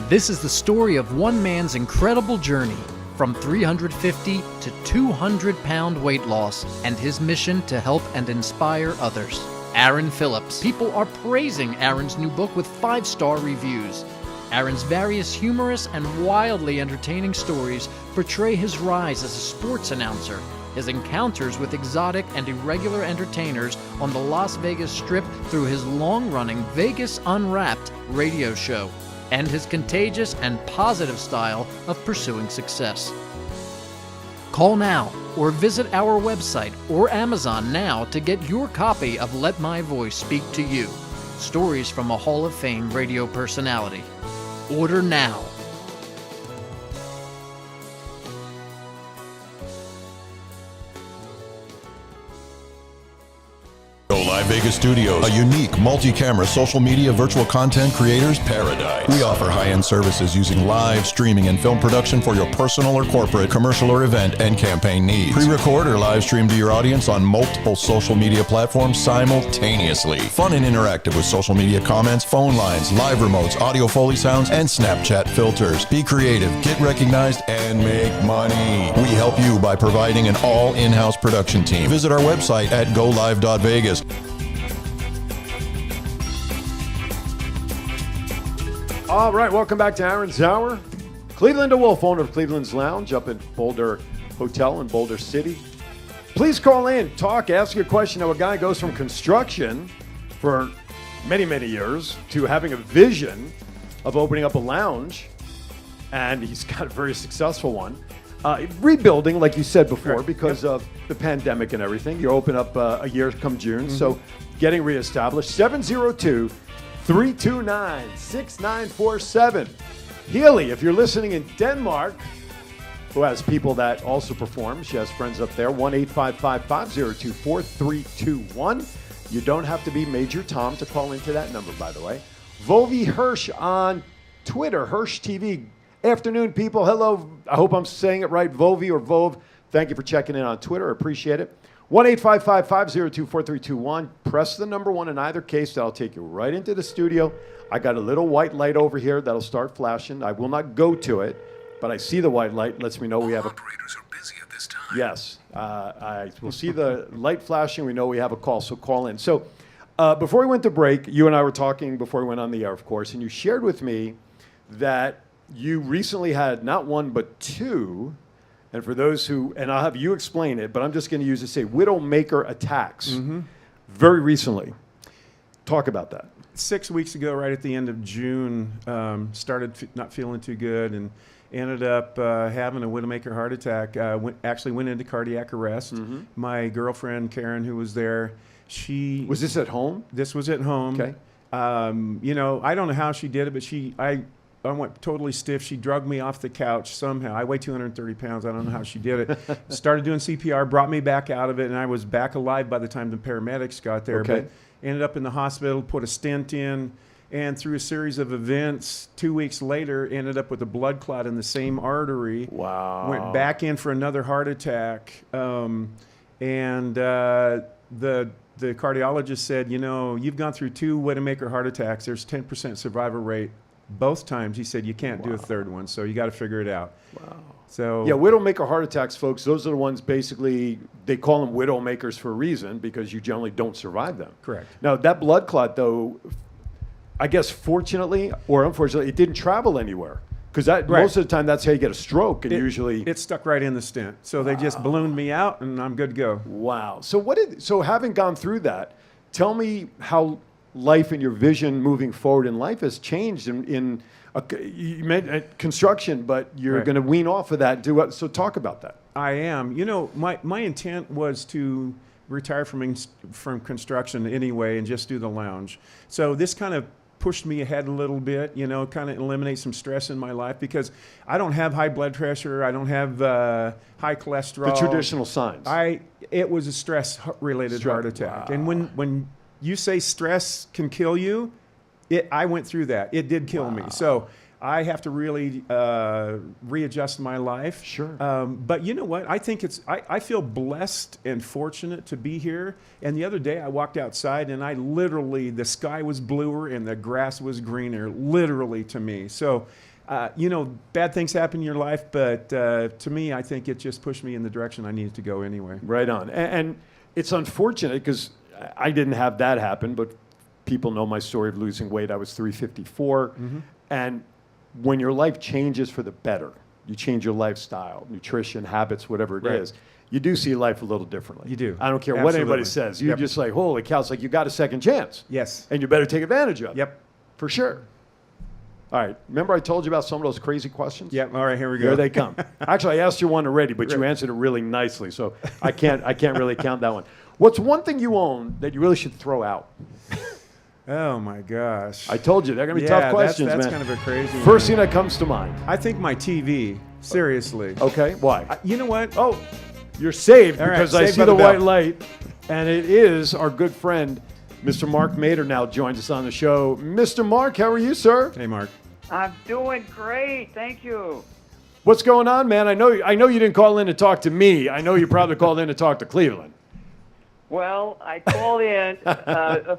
This is the story of one man's incredible journey from 350 to 200-pound weight loss and his mission to help and inspire others. Aaron Phillips. People are praising Aaron's new book with 5-star reviews. Aaron's various humorous and wildly entertaining stories portray his rise as a sports announcer, his encounters with exotic and irregular entertainers on the Las Vegas Strip through his long-running Vegas Unwrapped radio show, and his contagious and positive style of pursuing success. Call now or visit our website or Amazon now to get your copy of Let My Voice Speak to You, stories from a Hall of Fame radio personality. Order now. Go Live Vegas Studios, a unique multi-camera social media virtual content creators paradise. We offer high-end services using live streaming and film production for your personal or corporate, commercial or event and campaign needs. Pre-record or live stream to your audience on multiple social media platforms simultaneously. Fun and interactive with social media comments, phone lines, live remotes, audio Foley sounds, and Snapchat filters. Be creative, get recognized, and make money. We help you by providing an all in-house production team. Visit our website at golive.vegas. All right, welcome back to Aaron's Hour. Cleveland DeWolf, owner of Cleveland's Lounge up at Boulder Hotel in Boulder City. Please call in, talk, ask your question. How a guy goes from construction for many, many years to having a vision of opening up a lounge, and he's got a very successful one. Rebuilding, like you said before, Right. because of the pandemic and everything. You open up a year come June, so getting reestablished. 702-329-6947. Healy, if you're listening in Denmark, who has people that also perform, she has friends up there, 1-855-502-4321. You don't have to be Major Tom to call into that number, by the way. Vovi Hirsch on Twitter, Hirsch TV. Afternoon, people. Hello. I hope I'm saying it right, Vovi or Vove. Thank you for checking in on Twitter. I appreciate it. 1-855-502-4321. Press the number 1 in either case. That'll take you right into the studio. I got a little white light over here that'll start flashing. I will not go to it, but I see the white light. It lets me know we have a... Operators are busy at this time. Yes. I will see the light flashing. We know we have a call, so call in. So before we went to break, you and I were talking before we went on the air, of course, and you shared with me that you recently had not one but two, and for those who, and I'll have you explain it, but I'm just going to use it, say, Widowmaker attacks very recently. Talk about that. 6 weeks ago, right at the end of June, started not feeling too good and ended up having a Widowmaker heart attack. Actually went into cardiac arrest. My girlfriend, Karen, who was there, Was this at home? This was at home. Okay. You know, I don't know how she did it, but I went totally stiff. She drugged me off the couch somehow. I weigh 230 pounds. I don't know how she did it. Started doing CPR, brought me back out of it, and I was back alive by the time the paramedics got there. Okay. But ended up in the hospital, put a stent in, and through a series of events, 2 weeks later, ended up with a blood clot in the same artery. Wow. Went back in for another heart attack. The cardiologist said, you know, you've gone through 2 Widowmaker heart attacks. There's 10% survival rate both times. He said, you can't do a third one, so you got to figure it out. Wow. So Yeah, Widowmaker heart attacks, folks, those are the ones basically, they call them Widowmakers for a reason because you generally don't survive them. Correct. Now, that blood clot, though, I guess fortunately or unfortunately, it didn't travel anywhere. Because most of the time, that's how you get a stroke, and usually it stuck right in the stent. So they just ballooned me out, and I'm good to go. Wow. So having gone through that, tell me how life and your vision moving forward in life has changed in you meant construction, but you're Right. going to wean off of that and do what? So talk about that. I am. You know, my intent was to retire from construction anyway and just do the lounge. So this kind of pushed me ahead a little bit, you know, kind of eliminate some stress in my life because I don't have high blood pressure. I don't have high cholesterol. The traditional signs. It was a stress-related heart attack. Wow. And when you say stress can kill you, I went through that. It did kill me. So I have to really readjust my life. Sure. But you know what? I think I feel blessed and fortunate to be here. And the other day I walked outside and the sky was bluer and the grass was greener, literally to me. So, you know, bad things happen in your life, but to me, I think it just pushed me in the direction I needed to go anyway. Right on. And it's unfortunate because I didn't have that happen, but people know my story of losing weight. I was 354. And when your life changes for the better, you change your lifestyle, nutrition, habits, whatever it is, you do see life a little differently. You do. I don't care what anybody Absolutely. says. You're just like, holy cow, it's like you got a second chance. Yes. And you better take advantage of it. Yep. For sure. All right. Remember I told you about some of those crazy questions? Yep. All right, here we go. Here they come. Actually, I asked you one already, but you answered it really nicely, so I can't really count that one. What's one thing you own that you really should throw out? Oh my gosh. I told you, they're going to be tough questions, that's man. kind of a crazy First one. thing that comes to mind. I think my TV. Seriously. Okay, why? You know what? Oh, you're saved All right, because I saved see by the the white bell. light, and it is our good friend, Mr. Mark Mader now joins us on the show. Mr. Mark, how are you, sir? Hey, Mark. I'm doing great, thank you. What's going on, man? I know you didn't call in to talk to me. I know you probably called in to talk to Cleveland. Well, I called in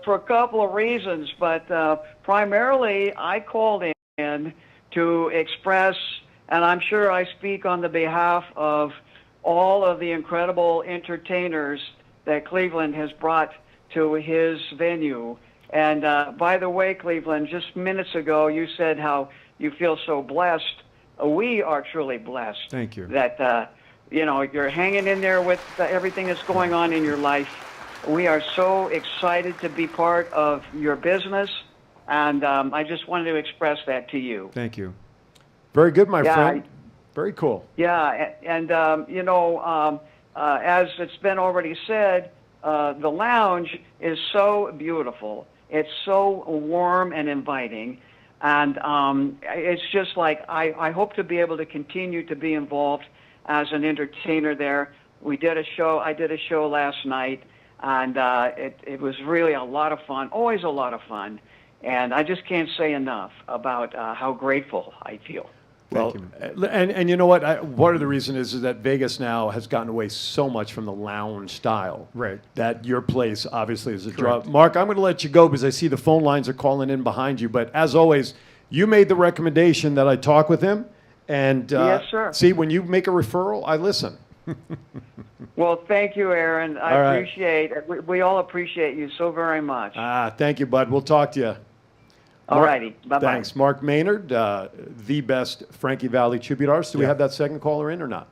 for a couple of reasons, but primarily I called in to express, and I'm sure I speak on the behalf of all of the incredible entertainers that Cleveland has brought to his venue. And by the way, Cleveland, just minutes ago you said how you feel so blessed. We are truly blessed. Thank you. That you know, you're hanging in there with everything that's going on in your life. We are so excited to be part of your business, and I just wanted to express that to you. Thank you. Very good, my Yeah, friend. Very cool. Yeah, and you know, as it's been already said, the lounge is so beautiful. It's so warm and inviting, and it's just like I hope to be able to continue to be involved as an entertainer there. I did a show last night, and it was really a lot of fun, always a lot of fun, and I just can't say enough about how grateful I feel. Well, Thank you. and you know what? Part of the reason is that Vegas now has gotten away so much from the lounge style. Right. That your place obviously is a draw. Correct. Mark, I'm going to let you go because I see the phone lines are calling in behind you. But as always, you made the recommendation that I talk with him. And Yes, sir. see, when you make a referral, I listen. Well, thank you, Aaron. I All right. appreciate it. We all appreciate you so very much. Thank you, bud. We'll talk to you. All righty. Bye-bye. Thanks. Mark Maynard, the best Frankie Valley tribute artist. Do we have that second caller in or not?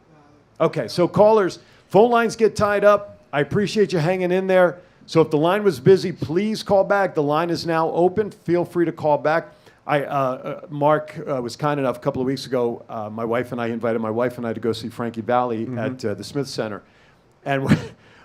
Okay, so callers, phone lines get tied up. I appreciate you hanging in there. So if the line was busy, please call back. The line is now open. Feel free to call back. Mark was kind enough a couple of weeks ago. My wife and I invited my wife and I to go see Frankie Valli at the Smith Center. And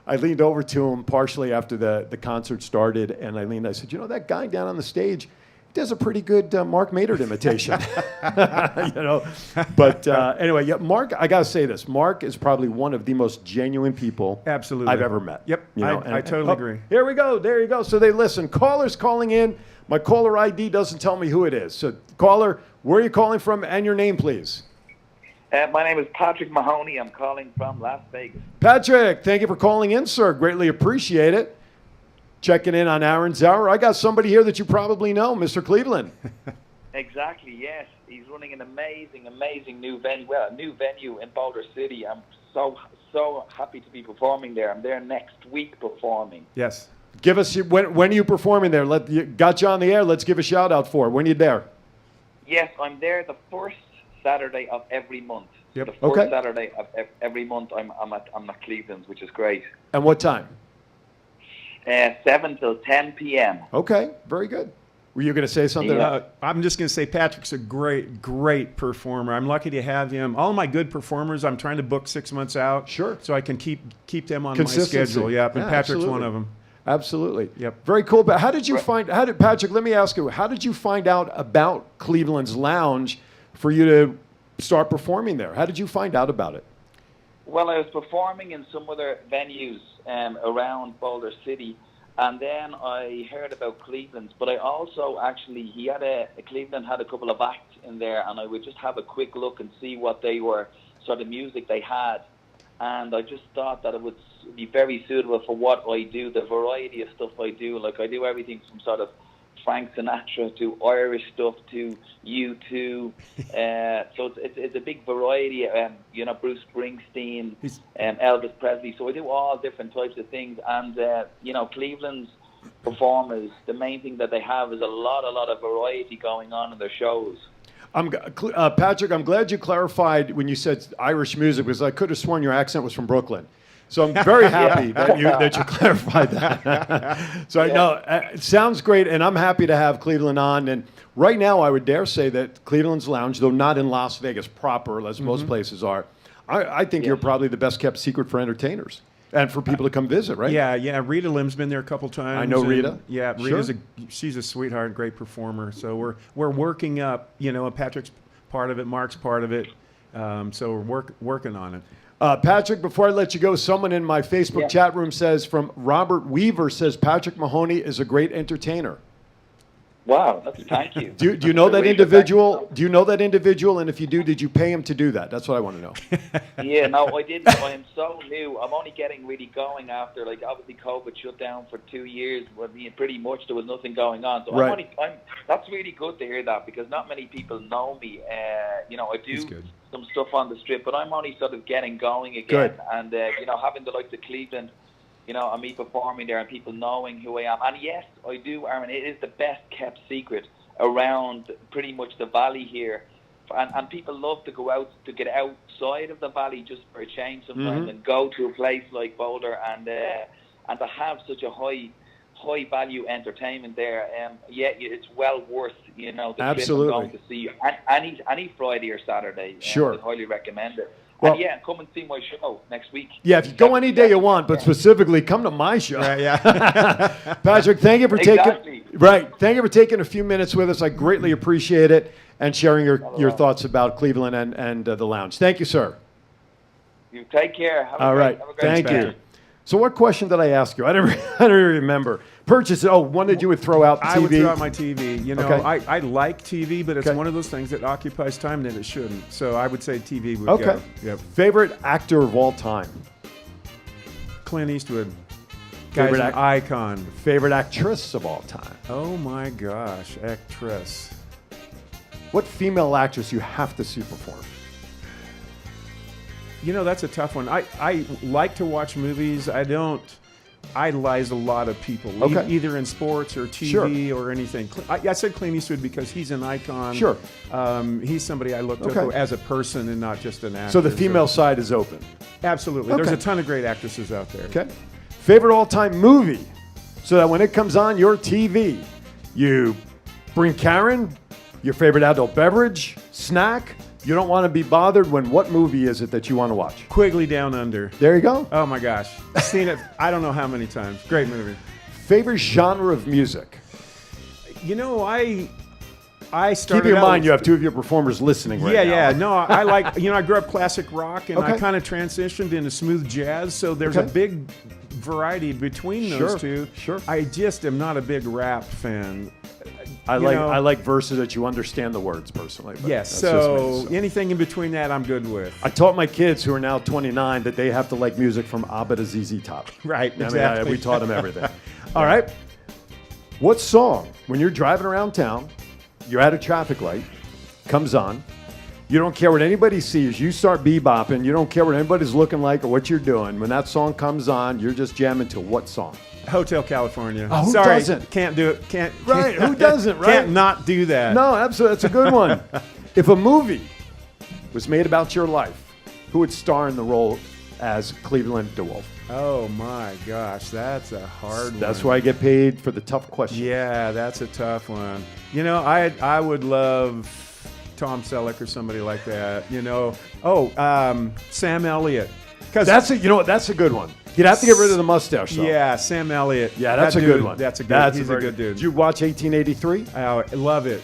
I leaned over to him partially after the concert started, and I said, you know, that guy down on the stage, does a pretty good Mark Maynard imitation. You know, but anyway, yeah, Mark, I gotta say this, Mark is probably one of the most genuine people Absolutely. I've ever met. Yep, You know, I totally agree. Here we go, there you go. So they listen, callers calling in, my caller ID doesn't tell me who it is. So caller, where are you calling from and your name, please? My name is Patrick Mahoney. I'm calling from Las Vegas. Patrick, thank you for calling in, sir. Greatly appreciate it. Checking in on Aaron's Hour. I got somebody here that you probably know, Mr. Cleveland. Exactly, yes. He's running an amazing new venue. Well, a new venue in Boulder City. I'm so happy to be performing there. I'm there next week performing. Yes. Give us when are you performing there? Got you on the air. Let's give a shout out for it. When are you there? Yes, I'm there the first Saturday of every month. Yep. The first Okay. Saturday of every month. I'm at Cleveland's, which is great. And what time? 7 till 10 p.m. Okay, very good. Were you going to say something? Yeah. I'm just going to say Patrick's a great performer. I'm lucky to have him. All of my good performers, I'm trying to book 6 months out. Sure. So I can keep them on my Consistency. schedule. Yep, and Yeah, Patrick's absolutely. one of them. Absolutely. Yep. Very cool. But Patrick, let me ask you, how did you find out about Cleveland's Lounge for you to start performing there? How did you find out about it? Well, I was performing in some other venues around Boulder City, and then I heard about Cleveland's. But I also Cleveland had a couple of acts in there, and I would just have a quick look and see what they were, sort of music they had. And I just thought that it would be very suitable for what I do, the variety of stuff I do. Like, I do everything from sort of Frank Sinatra to Irish stuff to U2. So it's a big variety. You know, Bruce Springsteen, Elvis Presley. So I do all different types of things. And, you know, Cleveland's performers, the main thing that they have is a lot of variety going on in their shows. Patrick, I'm glad you clarified when you said Irish music, because I could have sworn your accent was from Brooklyn. So I'm very happy that you clarified that. So I know it sounds great, and I'm happy to have Cleveland on. And right now, I would dare say that Cleveland's Lounge, though not in Las Vegas proper, as most places are, I think you're probably the best kept secret for entertainers and for people to come visit, right? Yeah. Rita Lim's been there a couple times. I know Rita. Yeah, Rita's she's a sweetheart, great performer. So we're working up. You know, Patrick's part of it, Mark's part of it. So we're working on it. Patrick, before I let you go, someone in my Facebook chat room says, from Robert Weaver, says Patrick Mahoney is a great entertainer. Wow, thank you. Do you know that individual? Do you know that individual? And if you do, did you pay him to do that? That's what I want to know. Yeah, no, I didn't. I am so new. I'm only getting really going after, like, obviously COVID shut down for 2 years. Well, pretty much there was nothing going on. So Right. that's really good to hear that, because not many people know me. You know, I do good. some stuff on the strip, but I'm only sort of getting going again. Good. And, you know, having the likes of Cleveland, you know, and me performing there and people knowing who I am. And yes, I do, Aaron, it is the best kept secret around pretty much the valley here. And people love to go out, to get outside of the valley just for a change sometimes and go to a place like Boulder and to have such a high value entertainment there. It's well worth, you know, the Absolutely. trip I'm going to see any Friday or Saturday. Sure. I highly recommend it. Well, and come and see my show next week. Yeah, if you go any day you want, but specifically come to my show. Yeah. Patrick, thank you for Exactly. Thank you for taking a few minutes with us. I greatly appreciate it, and sharing your thoughts about Cleveland and the Lounge. Thank you, sir. You take care. Have a All great- right, have a great thank day. you. So, what question did I ask you? I don't really remember. Purchase. Oh, one that you would throw out the TV. I would throw out my TV. You know, Okay. I like TV, but it's Okay. one of those things that occupies time that it shouldn't. So I would say TV would Okay. go. Yep. Favorite actor of all time. Clint Eastwood. Guy's Favorite an icon. Favorite actress of all time. Oh my gosh, actress. What female actress you have to see perform? You know, that's a tough one. I like to watch movies. I don't idolize a lot of people, Okay. either in sports or TV or anything. I said Clint Eastwood because he's an icon. Sure. He's somebody I looked up Okay. to as a person and not just an actor. So the female side is open. Absolutely. Okay. There's a ton of great actresses out there. Okay. Favorite all-time movie. so that when it comes on your TV, you bring Karen, your favorite adult beverage, snack. You don't want to be bothered when what movie is it that you want to watch? Quigley Down Under. There you go. Oh my gosh. Seen it I don't know how many times. Great movie. Favorite genre of music? You know, I started Keep in out mind with- you have two of your performers listening right now. Yeah. No, I like, I grew up classic rock, and I Okay. kind of transitioned into smooth jazz, so there's Okay. a big variety between those Sure, two. sure. I just am not a big rap fan. I You like know- I like verses that you understand the words personally. But Yes, that's just so me, anything in between that, I'm good with. I taught my kids who are now 29 that they have to like music from ABBA to ZZ Top. Right, I mean, exactly. we taught them everything. All right. What song, when you're driving around town, you're at a traffic light, comes on, you don't care what anybody sees, you start bebopping, you don't care what anybody's looking like or what you're doing. When that song comes on, you're just jamming to what song? Hotel California. Oh, who Sorry, doesn't? can't do it. Can't. Right, who doesn't, right? Can't not do that. No, absolutely. That's a good one. If a movie was made about your life, who would star in the role as Cleveland DeWolf? Oh my gosh, that's a hard one. That's why I get paid for the tough questions. Yeah, that's a tough one. You know, I would love Tom Selleck or somebody like that. You know, Sam Elliott. That's a, you know what? That's a good one. You'd have to get rid of the mustache, though. Yeah, Sam Elliott. Yeah, that's That a good dude, one. That's a good. That's he's a good dude. Did you watch 1883? I love it.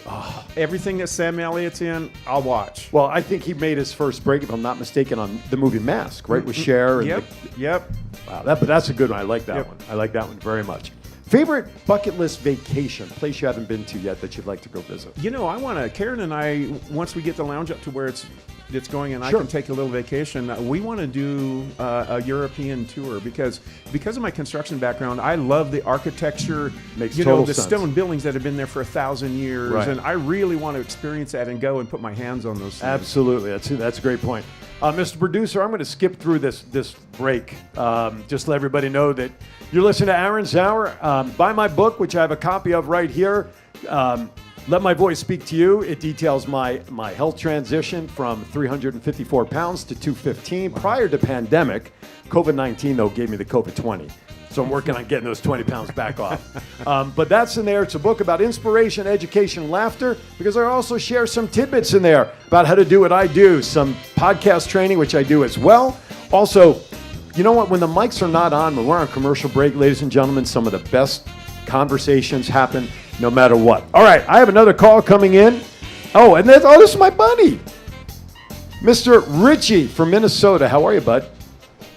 Everything that Sam Elliott's in, I'll watch. Well, I think he made his first break, if I'm not mistaken, on the movie Mask, right, with Cher. And Yep. wow, but that's a good one. I like that Yep. one. I like that one very much. Favorite bucket list vacation, place you haven't been to yet that you'd like to go visit? You know, I want to. Karen and I, once we get the lounge up to where it's going, and Sure. I can take a little vacation. We want to do a European tour because of my construction background. I love the architecture. Makes you know, total the sense. stone buildings that have been there for 1,000 years, Right. and I really want to experience that and go and put my hands on those things. Absolutely. That's a great point. Mr. Producer, I'm going to skip through this break. Just let everybody know that you're listening to Aaron's Hour. Buy my book, which I have a copy of right here. Let My Voice Speak to You. It details my health transition from 354 pounds to 215. Prior to pandemic, COVID-19, though, gave me the COVID-20. So I'm working on getting those 20 pounds back off. But that's in there. It's a book about inspiration, education, laughter, because I also share some tidbits in there about how to do what I do, some podcast training, which I do as well. Also, you know what? When the mics are not on, when we're on commercial break, ladies and gentlemen, some of the best conversations happen no matter what. All right, I have another call coming in. Oh, and this is my buddy, Mr. Richie from Minnesota. How are you, bud?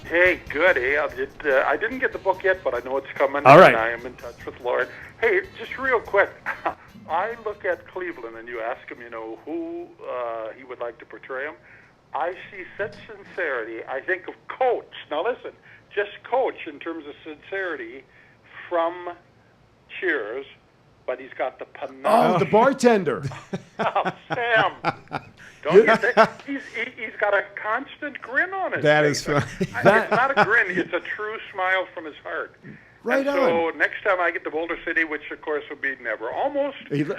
Hey, good. Hey, I didn't get the book yet, but I know it's coming. All right. And I am in touch with Lauren. Hey, just real quick. I look at Cleveland, and you ask him, who he would like to portray him. I see such sincerity. I think of Coach. Now listen, just Coach in terms of sincerity from Cheers, but he's got the panache. Oh, the bartender. Oh, Sam. Don't you think? He's got a constant grin on his That face. is funny. It's not a grin. It's a true smile from his heart. Right and on. So next time I get to Boulder City, which of course will be never, almost. Yeah, come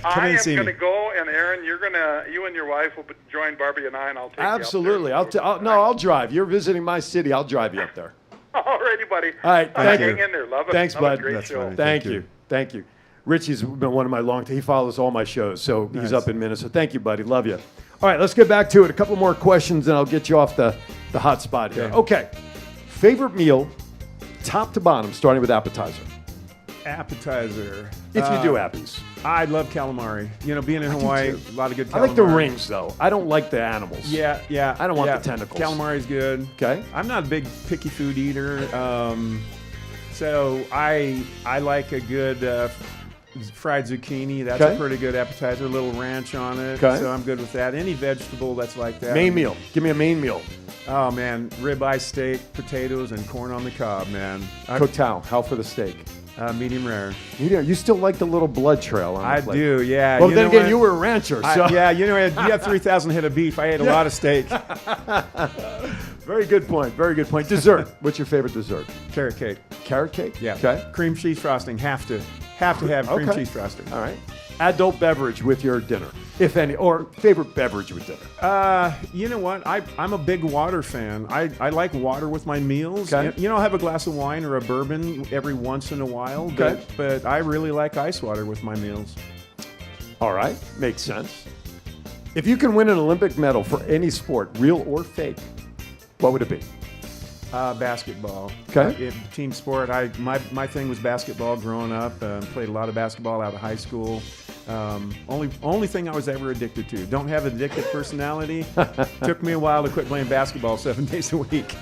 I in and am see going me. to go, and Aaron, you and your wife will join Barbie and I, and I'll take Absolutely. you up there. I'll drive. You're visiting my city. I'll drive you up there. Alrighty, buddy. All right, thank hang you. in there. Love it. Thanks, Love bud. It. Great That's show. funny. Thank you. Richie's been one of my he follows all my shows, so he's Nice. up in Minnesota. Thank you, buddy. Love you. All right, let's get back to it. A couple more questions, and I'll get you off the hot spot here. Okay. Favorite meal, top to bottom, starting with appetizer. Appetizer. If you do appies. I love calamari. Being in Hawaii, too. a lot of good calamari. I like the rings, though. I don't like the animals. Yeah. I don't want the tentacles. Calamari's good. Okay. I'm not a big picky food eater, so I like a good fried zucchini. That's Okay. a pretty good appetizer. A little ranch on it. Okay. So I'm good with that. Any vegetable that's like that. Main meal. Give me a main meal. Oh man, ribeye steak, potatoes, and corn on the cob, man. Cotal. How for the steak? Medium rare. You still like the little blood trail on the I plate. do, yeah. Well, You then know again, what? you were a rancher, so. Yeah, you had 3,000 head of beef. I ate a lot of steak. Very good point. Very good point. Dessert. What's your favorite dessert? Carrot cake. Carrot cake? Yeah. Okay. Cream cheese frosting. Have to have cream Okay. cheese frosting. All right. adult beverage with your dinner, if any, or favorite beverage with dinner? You know what? I'm a big water fan. I like water with my meals. Okay. You know, I'll have a glass of wine or a bourbon every once in a while. Okay. But I really like ice water with my meals. All right, makes sense. If you can win an Olympic medal for any sport, real or fake, what would it be? Basketball. Okay. Team sport. My thing was basketball growing up. Played a lot of basketball out of high school. Only thing I was ever addicted to. Don't have an addictive personality. Took me a while to quit playing basketball 7 days a week.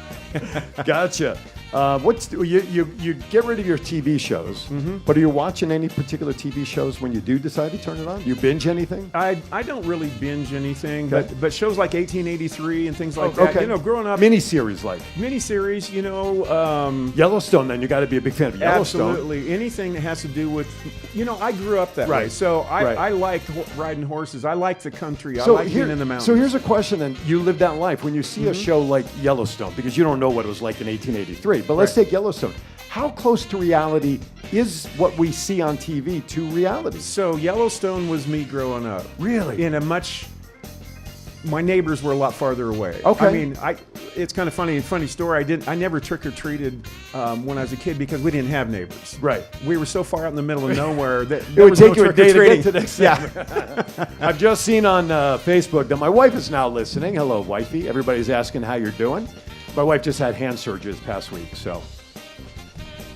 Gotcha. You get rid of your TV shows, but are you watching any particular TV shows when you do decide to turn it on? You binge anything? I don't really binge anything, Okay. but shows like 1883 and things like Oh, that. okay. You know, growing up, Miniseries like miniseries. You know, Yellowstone. Then you got to be a big fan of Yellowstone. absolutely anything that has to do with. You know, I grew up that way, Right. so I Right. liked riding horses. I liked the country. I So liked being in the mountains. So here's a question. Then you lived that life when you see a show like Yellowstone, because you don't know what it was like in 1883. But let's Right. take Yellowstone. How close to reality is what we see on TV to reality? So Yellowstone was me growing up. Really? In a much. My neighbors were a lot farther away. Okay. I mean, it's kind of funny story. I never trick or treated when I was a kid because we didn't have neighbors. Right. We were so far out in the middle of nowhere that It there would was take no you a day to trick-or-treating. get to the next Yeah. I've just seen on Facebook that my wife is now listening. Hello, wifey. Everybody's asking how you're doing. My wife just had hand surgery this past week, so.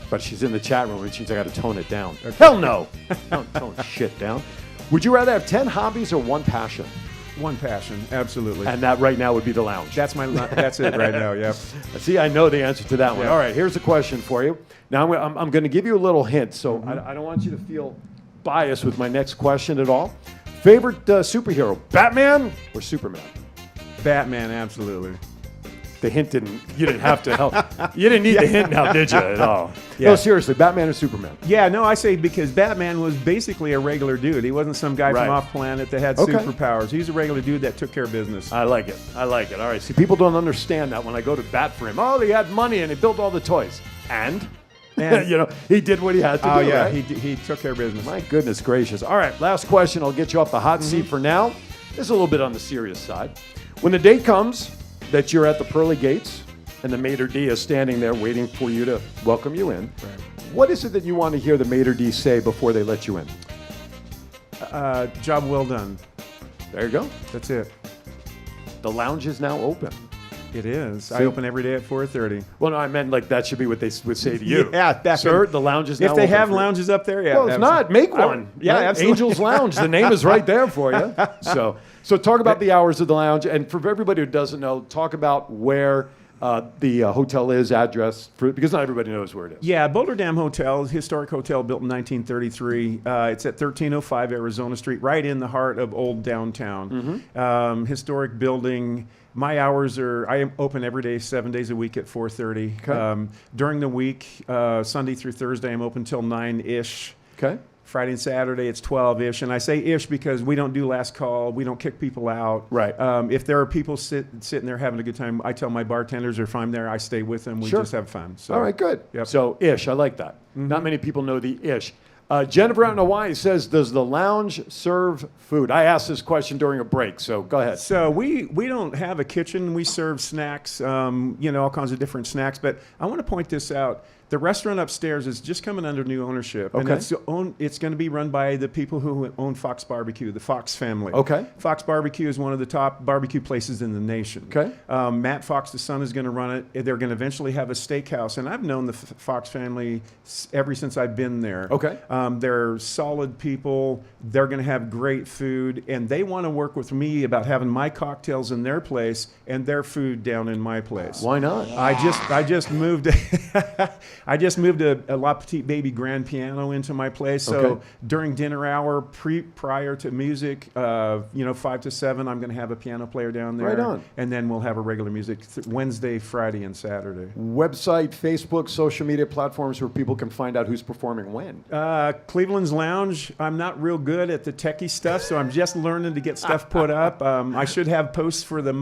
But she's in the chat room, which means I got to tone it down. Hell no. Don't tone shit down. Would you rather have 10 hobbies or one passion? One passion, absolutely. And that right now would be the lounge. That's it right now. Yep. See, I know the answer to that one. Yeah. All right, here's a question for you. Now, I'm going to give you a little hint, so I don't want you to feel biased with my next question at all. Favorite superhero, Batman or Superman? Batman, absolutely. The hint you didn't have to help. You didn't need the hint now, did you, at all? Yeah. No, seriously, Batman or Superman? Yeah, no, I say because Batman was basically a regular dude. He wasn't some guy Right. from off planet that had Okay. superpowers. He's a regular dude that took care of business. I like it. I like it. All right, see, people don't understand that when I go to bat for him. Oh, he had money and he built all the toys. And you know, he did what he had to Oh do, yeah, right? he took care of business. My goodness gracious. All right, last question. I'll get you off the hot seat for now. This is a little bit on the serious side. When the day comes that you're at the pearly gates and the maitre d' is standing there waiting for you to welcome you in, what is it that you want to hear the maitre d' say before they let you in? Job well done. There you go. That's it. The lounge is now open. It is. See? I open every day at 4:30. Well, no, I meant like that should be what they would say to you. Yeah, back Sir, in- the lounge is now If they open have for you. lounges up there, yeah. Well, if not, make one. Yeah, right? absolutely. Angel's Lounge. The name is right there for you. So talk about the hours of the lounge, and for everybody who doesn't know, talk about where the hotel is, address, because not everybody knows where it is. Yeah, Boulder Dam Hotel, historic hotel built in 1933. It's at 1305 Arizona Street, right in the heart of old downtown. Historic building. My hours are, I am open every day, 7 days a week at 4:30. Okay. During the week, Sunday through Thursday, I'm open till 9-ish. Okay. Friday and Saturday, it's 12-ish. And I say ish because we don't do last call. We don't kick people out. Right. If there are people sitting there having a good time, I tell my bartenders, or if I'm there, I stay with them. We Sure. just have fun. So. All right, good. Yep. So ish, I like that. Not many people know the ish. Jennifer out in Hawaii says, does the lounge serve food? I asked this question during a break, so go ahead. So we don't have a kitchen. We serve snacks, all kinds of different snacks. But I want to point this out. The restaurant upstairs is just coming under new ownership. Okay. And it's going to be run by the people who own Fox Barbecue, the Fox family. Okay. Fox Barbecue is one of the top barbecue places in the nation. Okay. Matt Fox, the son, is going to run it. They're going to eventually have a steakhouse. And I've known the Fox family ever since I've been there. Okay. They're solid people. They're going to have great food. And they want to work with me about having my cocktails in their place and their food down in my place. Why not? I just moved I just moved a La Petite Baby grand piano into my place. So Okay. during dinner hour, prior to music, 5 to 7, I'm going to have a piano player down there. Right on. And then we'll have a regular music Wednesday, Friday, and Saturday. Website, Facebook, social media platforms where people can find out who's performing when. Cleveland's Lounge, I'm not real good at the techie stuff, so I'm just learning to get stuff put up. I should have posts for the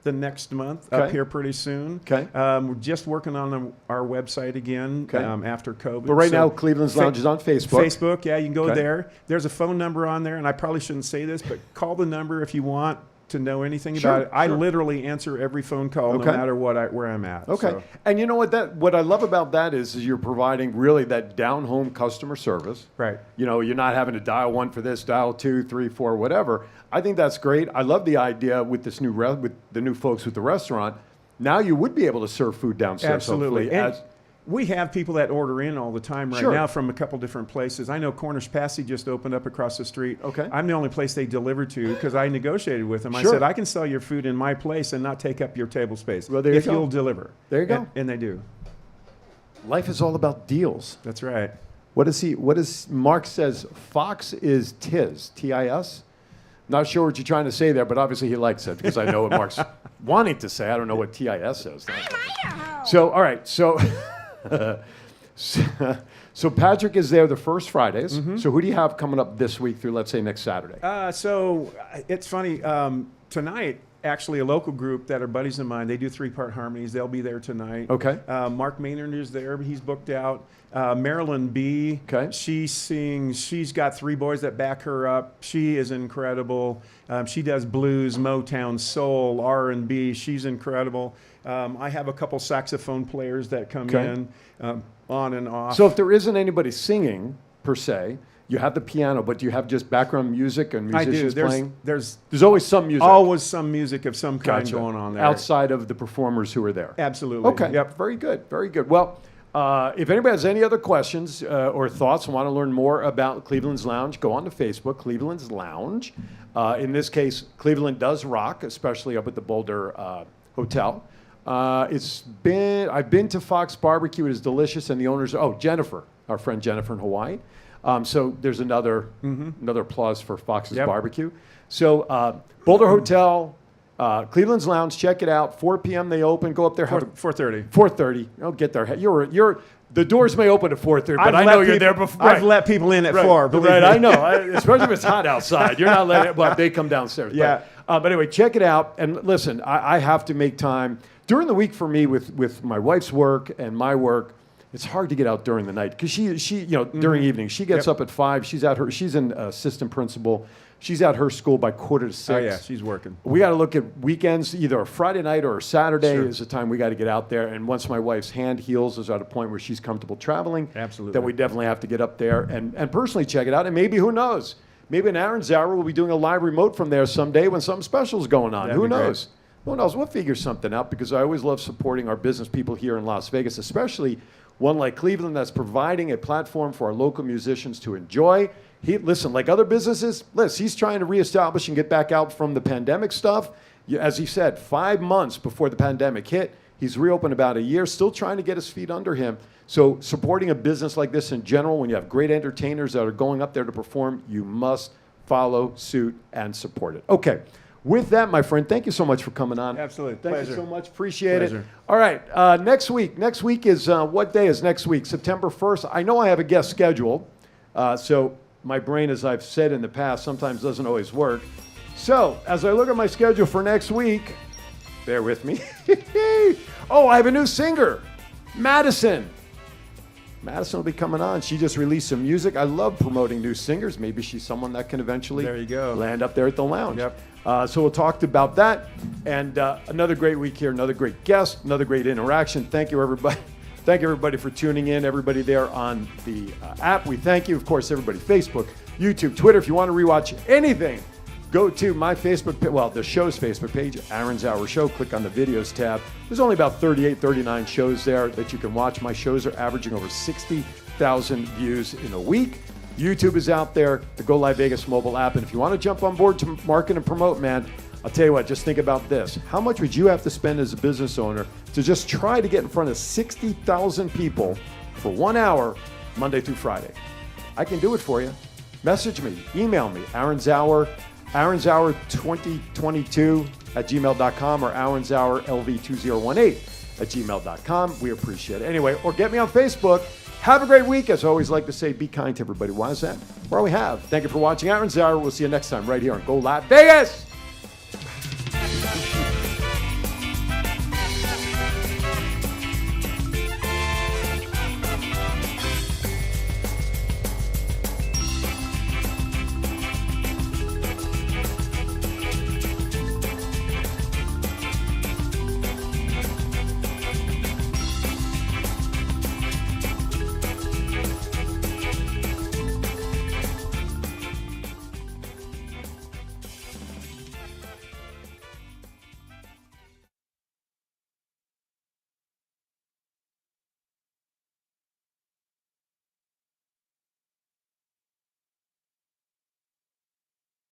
the next month Okay. up here pretty soon. Okay. We're just working on our website again Okay. after COVID. But right So now, Cleveland's Lounge is on Facebook. Facebook, yeah, you can go Okay. there. There's a phone number on there, and I probably shouldn't say this, but call the number if you want to know anything Sure, about it. I sure. literally answer every phone call, Okay. no matter where I'm at. Okay. So, And you know what I love about that is you're providing really that down-home customer service. right. You know, you're not having to dial 1 for this, dial 2, 3, 4, whatever. I think that's great. I love the idea with this with the new folks with the restaurant. Now you would be able to serve food downstairs. Absolutely. hopefully, And as- we have people that order in all the time right Sure. now from a couple different places. I know Cornish Passy just opened up across the street. Okay. I'm the only place they deliver to because I negotiated with them. Sure. I said, I can sell your food in my place and not take up your table space Well, there you if go. you'll deliver. There you go. And they do. Life is all about deals. That's right. What is Mark says Fox is Tis, T-I-S? Not sure what you're trying to say there, but obviously he likes it because I know what Mark's wanting to say. I don't know what T-I-S says. So, all right. So, so Patrick is there the first Fridays. Mm-hmm. So who do you have coming up this week through, let's say, next Saturday? So it's funny. Tonight, actually, a local group that are buddies of mine, they do 3-part harmonies. They'll be there tonight. Okay. Mark Maynard is there. He's booked out. Marilyn B. Okay. She sings. She's got 3 boys that back her up. She is incredible. She does blues, Motown, soul, R&B. She's incredible. I have a couple saxophone players that come Okay. in on and off. So if there isn't anybody singing, per se, you have the piano, but do you have just background music and I do. musicians playing? There's There's always some music. always some music of some kind Gotcha. going on there. Outside of the performers who are there. Absolutely. Okay. Yep. Very good. Very good. Well, if anybody has any other questions or thoughts and want to learn more about Cleveland's Lounge, go on to Facebook, Cleveland's Lounge. In this case, Cleveland does rock, especially up at the Boulder Hotel. I've been to Fox Barbecue. It is delicious, and the owners. Jennifer, our friend Jennifer in Hawaii. So there's another applause for Fox's Yep. Barbecue. So Boulder Hotel. Cleveland's Lounge, check it out. 4 p.m. they open. Go up there. 4:30. 4:30. Oh, get there. You're. The doors may open at 4:30, but I know you're there before. I've let people in at 4. believe Right, me. I know. Especially if it's hot outside. You're not letting. Well, they come downstairs. Yeah. But anyway, check it out. And listen, I have to make time during the week for me with my wife's work and my work. It's hard to get out during the night because she during evening she gets Yep. up at 5. She's an assistant principal. She's at her school by 5:45. Oh, yeah, she's working. We got to look at weekends, either a Friday night or a Saturday Sure. is the time we got to get out there. And once my wife's hand heals, is at a point where she's comfortable traveling. Absolutely. Then we definitely have to get up there and personally check it out. And maybe, who knows? Maybe in Aaron's Hour, we'll be doing a live remote from there someday when something special is going on. That'd Who be great. knows? Who knows? We'll figure something out because I always love supporting our business people here in Las Vegas, especially one like Cleveland that's providing a platform for our local musicians to enjoy. Listen, like other businesses, he's trying to reestablish and get back out from the pandemic stuff. As he said, 5 months before the pandemic hit, he's reopened about a year, still trying to get his feet under him. So supporting a business like this in general, when you have great entertainers that are going up there to perform, you must follow suit and support it. Okay. With that, my friend, thank you so much for coming on. Absolutely. Thank Pleasure. you so much. Appreciate it. Pleasure. All right. Next week. Next week is, what day is next week? September 1st. I know I have a guest scheduled. So my brain, as I've said in the past, sometimes doesn't always work. So as I look at my schedule for next week, bear with me. Oh, I have a new singer, Madison. Madison will be coming on. She just released some music. I love promoting new singers. Maybe she's someone that can eventually There you go. land up there at the lounge. Yep. So we'll talk about that. And another great week here, another great guest, another great interaction. Thank you, everybody. Thank you, everybody, for tuning in. Everybody there on the app, we thank you. Of course, everybody, Facebook, YouTube, Twitter. If you want to rewatch anything, go to my Facebook page, the show's Facebook page, Aaron's Hour Show. Click on the videos tab. There's only about 38, 39 shows there that you can watch. My shows are averaging over 60,000 views in a week. YouTube is out there, the Go Live Vegas mobile app. And if you want to jump on board to market and promote, man, I'll tell you what, just think about this. How much would you have to spend as a business owner to just try to get in front of 60,000 people for 1 hour, Monday through Friday? I can do it for you. Message me, email me, Aaron's Hour 2022 at gmail.com or Aaron's Hour LV2018 at gmail.com. We appreciate it. Anyway, or get me on Facebook. Have a great week. As I always like to say, be kind to everybody. Why is that? Well, we have. Thank you for watching Aaron's Hour. We'll see you next time right here on Go Live Vegas.